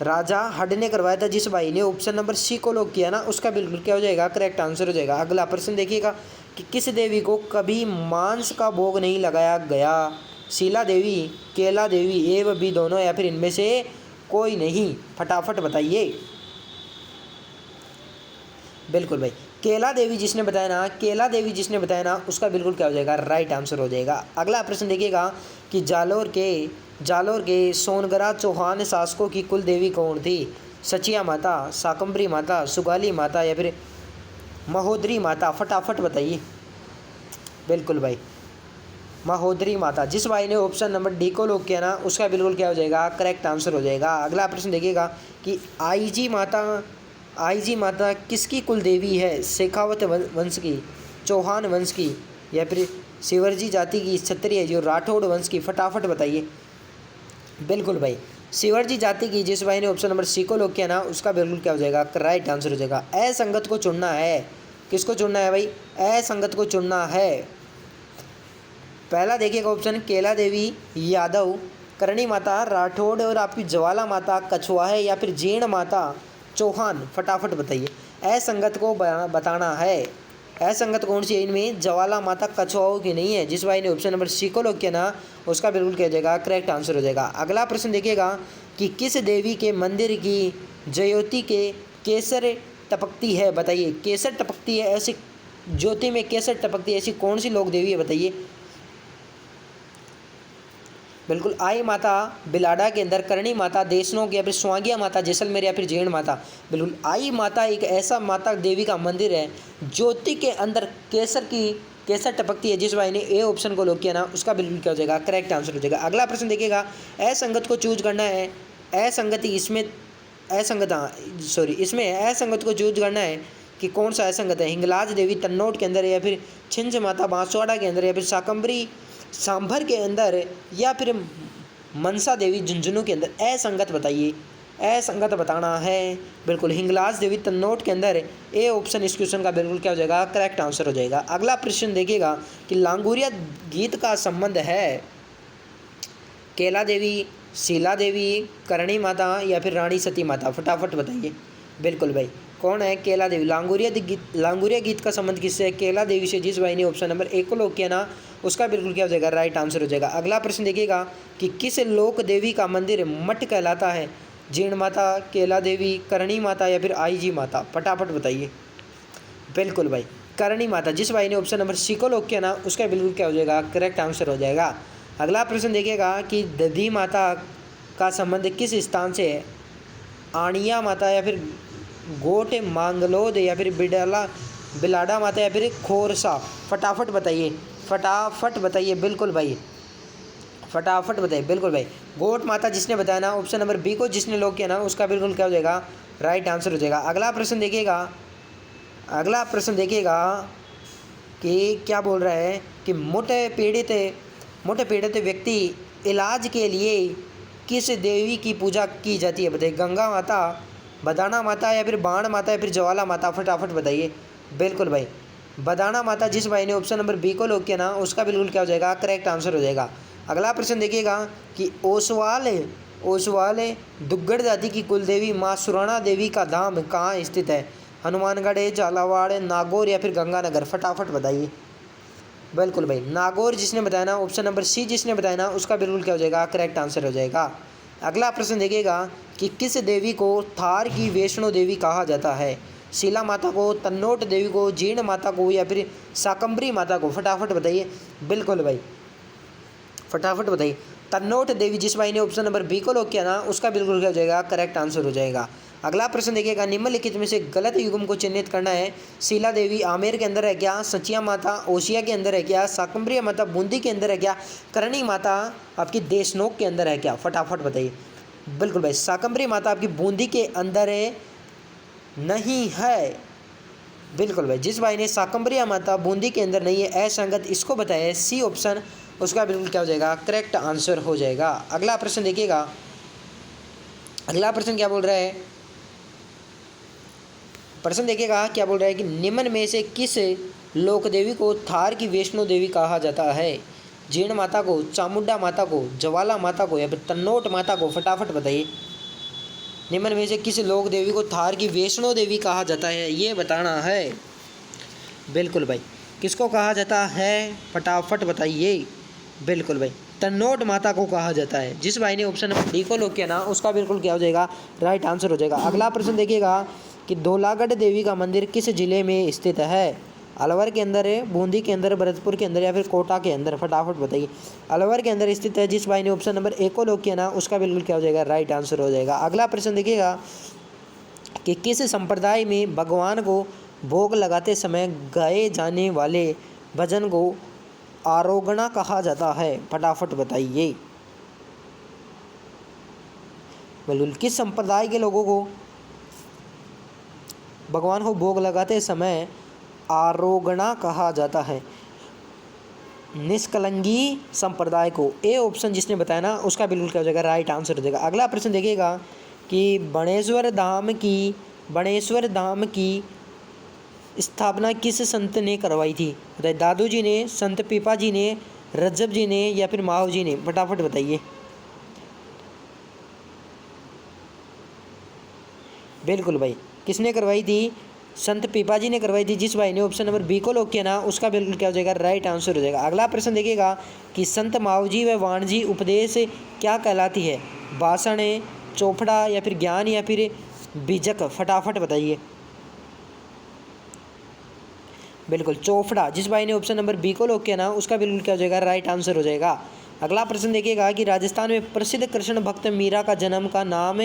[SPEAKER 1] राजा हड ने करवाया था। जिस भाई ने ऑप्शन नंबर सी को लॉक किया ना उसका बिल्कुल क्या हो जाएगा? करेक्ट आंसर हो जाएगा। अगला प्रश्न देखिएगा कि किस देवी को कभी मांस का भोग नहीं लगाया गया? शीला देवी, केला देवी, ए व बी दोनों या फिर इनमें से कोई नहीं? फटाफट बताइए। बिल्कुल भाई, केला देवी जिसने बताया ना उसका बिल्कुल क्या हो जाएगा? राइट आंसर हो जाएगा। अगला प्रश्न देखिएगा कि जालोर के सोनगरा चौहान शासकों की कुल देवी कौन थी? सचिया माता, शाकंभरी माता, सुगाली माता या फिर महोदरी माता? फटाफट बताइए। बिल्कुल भाई, महोदरी माता। जिस भाई ने ऑप्शन नंबर डी को लॉक किया ना उसका बिल्कुल क्या हो जाएगा? करेक्ट आंसर हो जाएगा। अगला प्रश्न देखिएगा कि आईजी माता किसकी कुल देवी है? शेखावत वंश की, चौहान वंश की या फिर शिवरजी जाति की, क्षत्रिय जो राठौड़ वंश की? फटाफट बताइए। बिल्कुल भाई, शिवरजी जाति की। जिस भाई ने ऑप्शन नंबर सी को लॉक किया ना उसका बिल्कुल क्या हो जाएगा? राइट आंसर हो जाएगा। असंगत को चुनना है। किसको चुनना है भाई? असंगत को चुनना है। पहला देखिएगा ऑप्शन केला देवी यादव, करणी माता राठौड़ और आपकी ज्वाला माता कछुआ है या फिर जीर्ण माता चौहान? फटाफट बताइए। असंगत को बताना है। असंगत कौन सी है इनमें? ज्वाला माता कछुआओं की नहीं है। जिस भाई ने ऑप्शन नंबर सी को लॉक किया ना उसका बिल्कुल क्या हो जाएगा? करेक्ट आंसर हो जाएगा। अगला प्रश्न देखिएगा कि किस देवी के मंदिर की ज्योति के केसर टपकती है? बताइए। केसर टपकती है ऐसी ज्योति में केसर टपकती है ऐसी कौन सी लोक देवी है? बताइए। बिल्कुल आई माता बिलाडा के अंदर, करणी माता देशनों की या फिर स्वांगिया माता जैसलमेर या फिर जीर्ण माता? बिल्कुल आई माता एक ऐसा माता देवी का मंदिर है ज्योति के अंदर केसर टपकती है। जिस भाई ने ए ऑप्शन को लॉक किया ना उसका बिल्कुल क्या हो जाएगा? करेक्ट आंसर हो जाएगा। अगला प्रश्न देखिएगा, असंगत को चूज करना है। इसमें असंगत को चूज करना है कि कौन सा असंगत है? हिंगलाज देवी तन्नौट के अंदर या फिर छिंज माता बांसवाड़ा के अंदर या फिर शाकंभरी सांभर के अंदर या फिर मनसा देवी झुंझुनू के अंदर? असंगत बताइए, असंगत बताना है। बिल्कुल हिंगलाज देवी तन्नौट के अंदर ए ऑप्शन इस क्वेश्चन का बिल्कुल क्या हो जाएगा? करेक्ट आंसर हो जाएगा। अगला प्रश्न देखिएगा कि लांगुरिया गीत का संबंध है केला देवी, शीला देवी, करणी माता या फिर रानी सती माता? फटाफट बताइए। बिल्कुल भाई, कौन है? केला देवी। लांगुरिया गीत का संबंध किससे है? केला देवी से। जिस भाई ने ऑप्शन नंबर ए को लॉक किया ना उसका बिल्कुल क्या हो जाएगा? राइट आंसर हो जाएगा। अगला प्रश्न देखिएगा कि किस लोक देवी का मंदिर मठ कहलाता है? जीर्ण माता, केला देवी, करणी माता या फिर आईजी माता? फटाफट बताइए। बिल्कुल भाई, करणी माता। जिस भाई ने ऑप्शन नंबर सी को लॉक किया ना उसका बिल्कुल क्या हो जाएगा, करेक्ट आंसर हो जाएगा। अगला प्रश्न देखिएगा कि दधी माता का संबंध किस स्थान से है, आणिया माता या फिर गोट मांगलोद या फिर बिलाडा माता या फिर खोरसा। फटाफट बताइए, फटाफट बताइए, बिल्कुल भाई फटाफट बताइए, बिल्कुल भाई। गोट माता जिसने बताया ना ऑप्शन नंबर बी को जिसने लॉक किया ना उसका बिल्कुल क्या हो जाएगा, राइट आंसर हो जाएगा। अगला प्रश्न देखिएगा, अगला प्रश्न देखिएगा कि क्या बोल रहा है कि मोटे पीड़ित व्यक्ति इलाज के लिए किस देवी की पूजा की जाती है, बताइए। गंगा माता, बदाना माता या फिर बाण माता या फिर ज्वाला माता। फटाफट बताइए, बिल्कुल भाई बदाना माता। जिस भाई ने ऑप्शन नंबर बी को लॉक किया ना उसका बिल्कुल क्या हो जाएगा, करेक्ट आंसर हो जाएगा। अगला प्रश्न देखिएगा कि ओसवाल दुग्गड़ जाति की कुलदेवी माँ सुराणा देवी का धाम कहाँ स्थित है, हनुमानगढ़, झालावाड़, नागौर या फिर गंगानगर। फटाफट बताइए, बिल्कुल भाई नागौर जिसने बताया ना ऑप्शन नंबर सी जिसने बताया ना उसका बिल्कुल क्या हो जाएगा, करेक्ट आंसर हो जाएगा। अगला प्रश्न देखिएगा कि किस देवी को थार की वैष्णो देवी कहा जाता है, शीला माता को, तन्नोट देवी को, जीर्ण माता को या फिर शाकंभरी माता को। फटाफट बताइए, बिल्कुल भाई फटाफट बताइए। तन्नोट देवी। जिस भाई ने ऑप्शन नंबर बी को लॉक किया ना उसका बिल्कुल क्या हो जाएगा, करेक्ट आंसर हो जाएगा। अगला प्रश्न देखिएगा, निम्नलिखित में से गलत युग्म को चिन्हित करना है। शीला देवी आमेर के अंदर है क्या, सचिया माता ओसिया के अंदर है क्या, शाकंभरी माता बूंदी के अंदर है क्या, करणी माता आपकी देशनोक के अंदर है क्या। फटाफट बताइए, बिल्कुल भाई शाकंभरी माता आपकी बूंदी के अंदर है नहीं है, बिल्कुल भाई। जिस भाई ने शाकंभरी माता बूंदी के अंदर नहीं है असंगत इसको बताया है सी ऑप्शन, उसका बिल्कुल क्या हो जाएगा, करेक्ट आंसर हो जाएगा। अगला प्रश्न देखिएगा, अगला प्रश्न क्या बोल रहा है, प्रश्न देखिएगा क्या बोल रहा है कि निम्न में से किस लोक देवी को थार की वैष्णो देवी कहा जाता है, जीर्ण माता को, चामुंडा माता को, ज्वाला माता को या फिर तन्नोट माता को। फटाफट बताइए, निम्न में से किस लोक देवी को थार की वैष्णो देवी कहा जाता है, ये बताना है। बिल्कुल भाई किसको कहा जाता है, फटाफट बताइए, बिल्कुल भाई तन्नोट माता को कहा जाता है। जिस भाई ने ऑप्शन नंबर डी को लॉक किया ना उसका बिल्कुल क्या हो जाएगा, राइट आंसर हो जाएगा। अगला प्रश्न देखिएगा कि धौलागढ़ देवी का मंदिर किस जिले में स्थित है, अलवर के अंदर है, बूंदी के अंदर, भरतपुर के अंदर या फिर कोटा के अंदर। फटाफट बताइए, अलवर के अंदर स्थित है। जिस भाई ने ऑप्शन नंबर ए को लॉक किया ना उसका बिल्कुल क्या हो जाएगा, राइट आंसर हो जाएगा। अगला प्रश्न देखिएगा कि किस संप्रदाय में भगवान को भोग लगाते समय गाए जाने वाले भजन को आरोगणा कहा जाता है। फटाफट बताइए, बिल्कुल किस संप्रदाय के लोगों को भगवान को भोग लगाते समय आरोगणा कहा जाता है, निष्कलंगी संप्रदाय को। ए ऑप्शन जिसने बताया ना उसका बिल्कुल क्या हो जाएगा, राइट आंसर हो जाएगा। अगला प्रश्न देखिएगा कि बणेश्वर धाम की स्थापना किस संत ने करवाई थी, बताइए। दादू जी ने, संत पीपा जी ने, रज्जब जी ने या फिर माहू जी ने। फटाफट बताइए, बिल्कुल भाई किसने करवाई थी, संत पीपा जी ने करवाई थी। जिस भाई ने ऑप्शन नंबर बी को लॉक किया ना उसका बिल्कुल क्या हो जाएगा, राइट आंसर हो जाएगा। अगला प्रश्न देखिएगा कि संत माऊजी व वाणजी उपदेश क्या कहलाती है, भाषण, चौपड़ा या फिर ज्ञान या फिर बीजक। फटाफट बताइए, बिल्कुल चौपड़ा। जिस भाई ने ऑप्शन नंबर बी को लॉक किया ना उसका बिल्कुल क्या हो जाएगा, राइट आंसर हो जाएगा। अगला प्रश्न देखिएगा कि राजस्थान में प्रसिद्ध कृष्ण भक्त मीरा का जन्म का नाम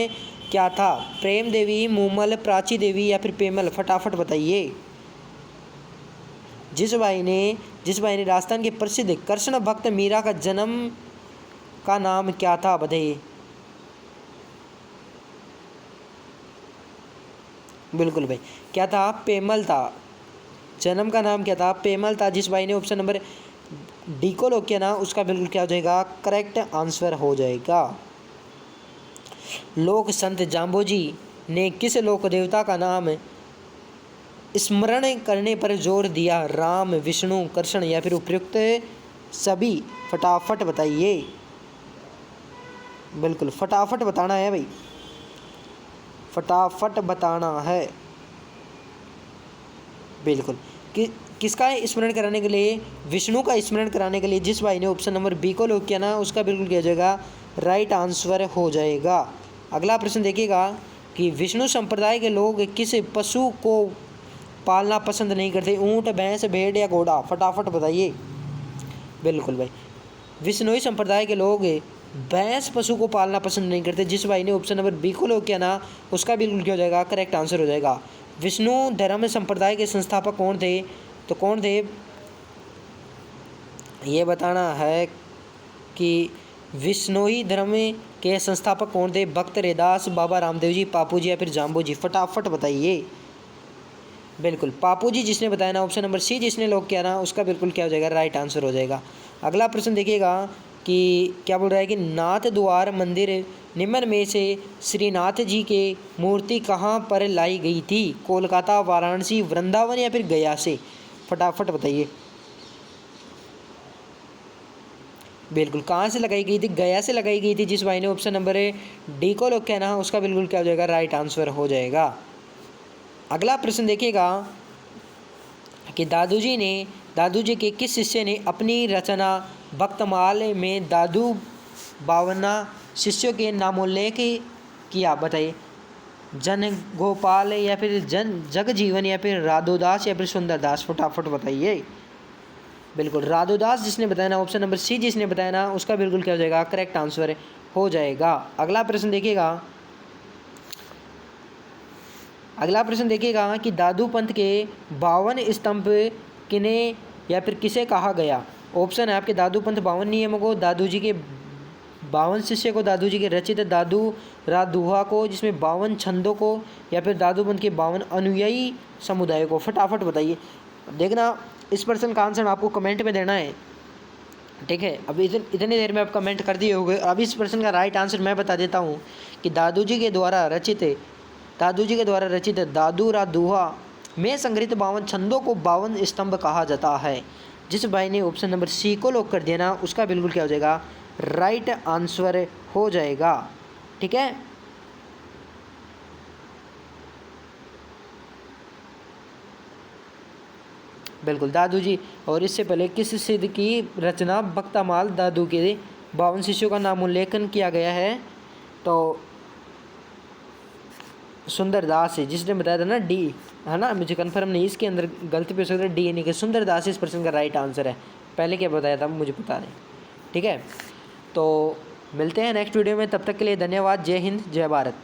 [SPEAKER 1] क्या था, प्रेम देवी, मूमल, प्राची देवी या फिर पेमल। फटाफट बताइए, जिस भाई ने राजस्थान के प्रसिद्ध कृष्ण भक्त मीरा का जन्म का नाम क्या था, बताइए। बिल्कुल भाई क्या था, पेमल था। जन्म का नाम क्या था, पेमल था। जिस भाई ने ऑप्शन नंबर डी को लॉक किया ना उसका बिल्कुल क्या हो जाएगा, करेक्ट आंसर हो जाएगा। लोक संत जाम्बोजी ने किस लोक देवता का नाम स्मरण करने पर जोर दिया, राम, विष्णु, कृष्ण या फिर उपयुक्त सभी। फटाफट बताइए, बिल्कुल फटाफट बताना है भाई, फटाफट बताना है। बिल्कुल किसका स्मरण कराने के लिए, विष्णु का स्मरण कराने के लिए। जिस भाई ने ऑप्शन नंबर बी को लॉक किया ना उसका बिल्कुल किया जाएगा, राइट आंसर हो जाएगा। अगला प्रश्न देखिएगा कि विष्णु संप्रदाय के लोग किस पशु को पालना पसंद नहीं करते? ऊँट, भैंस, भेड़ या घोड़ा? फटाफट बताइए। बिल्कुल भाई, विश्नोई संप्रदाय के लोग भैंस पशु को पालना पसंद नहीं करते। जिस भाई ने ऑप्शन नंबर बी को लोग किया ना, उसका बिल्कुल क्या हो जाएगा, करेक्ट आंसर हो जाएगा। विष्णु धर्म संप्रदाय के संस्थापक कौन थे? तो कौन थे ये बताना है कि विश्नोई धर्म के संस्थापक कौन थे? भक्त रैदास, बाबा रामदेव जी, पापू जी या फिर जाम्बू जी? फटाफट बताइए। बिल्कुल पापू जी जिसने बताया ना, ऑप्शन नंबर सी जिसने लॉक किया ना, उसका बिल्कुल क्या हो जाएगा, राइट आंसर हो जाएगा। अगला प्रश्न देखिएगा कि क्या बोल रहा है कि नाथ द्वार मंदिर निम्न में से श्रीनाथ जी के मूर्ति कहाँ पर लाई गई थी? कोलकाता, वाराणसी, वृंदावन या फिर गया से? फटाफट बताइए। बिल्कुल कहाँ से लगाई गई थी? गया से लगाई गई थी। जिस भाई ने ऑप्शन नंबर डी को लॉक किया ना, उसका बिल्कुल क्या हो जाएगा, राइट आंसर हो जाएगा। अगला प्रश्न देखिएगा कि दादू जी के किस शिष्य ने अपनी रचना भक्तमाल में दादू बावन्ना शिष्यों के नामोल्लेख किया? बताइए। जन गोपाल या फिर जगजीवन या फिर राधोदास या फिर सुंदरदास? फटाफट बताइए। बिल्कुल राधोदास जिसने बताया ना, ऑप्शन नंबर सी जिसने बताया ना, उसका बिल्कुल क्या हो जाएगा, करेक्ट आंसर हो जाएगा। अगला प्रश्न देखिएगा कि दादू पंथ के 52 स्तंभ किन्हें या फिर किसे कहा गया? ऑप्शन है आपके दादू पंथ 52 नियमों को, दादू जी के 52 शिष्य को, दादू जी के रचित दादू रात दुहा को जिसमें 52 छंदों को, या फिर दादू पंथ के 52 अनुयायी समुदाय को? फटाफट बताइए। देखना इस प्रश्न का आंसर आपको कमेंट में देना है, ठीक है। अब इतनी देर में आप कमेंट कर दिए होंगे। अब इस प्रश्न का राइट आंसर मैं बता देता हूँ कि दादू जी के द्वारा रचित दादू रात दुहा में संग्रहित 52 छंदों को 52 स्तंभ कहा जाता है। जिस भाई ने ऑप्शन नंबर सी को लॉक कर दिया ना, उसका बिल्कुल क्या हो जाएगा, राइट आंसर हो जाएगा, ठीक है। बिल्कुल दादू जी, और इससे पहले किस सिद्ध की रचना भक्तमाल दादू के 52 शिष्यों का नाम उल्लेखन किया गया है? तो सुंदरदास है जिसने बताया था ना, डी है ना, मुझे कंफर्म नहीं, इसके अंदर गलती पे हो सकता है, डी नहीं कि सुंदरदास इस प्रश्न का राइट आंसर है। पहले क्या बताया था मुझे पता नहीं, ठीक है। तो मिलते हैं नेक्स्ट वीडियो में, तब तक के लिए धन्यवाद। जय हिंद, जय भारत।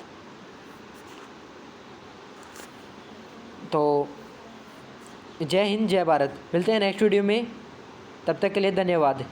[SPEAKER 1] तो जय हिंद, जय भारत। मिलते हैं नेक्स्ट वीडियो में, तब तक के लिए धन्यवाद।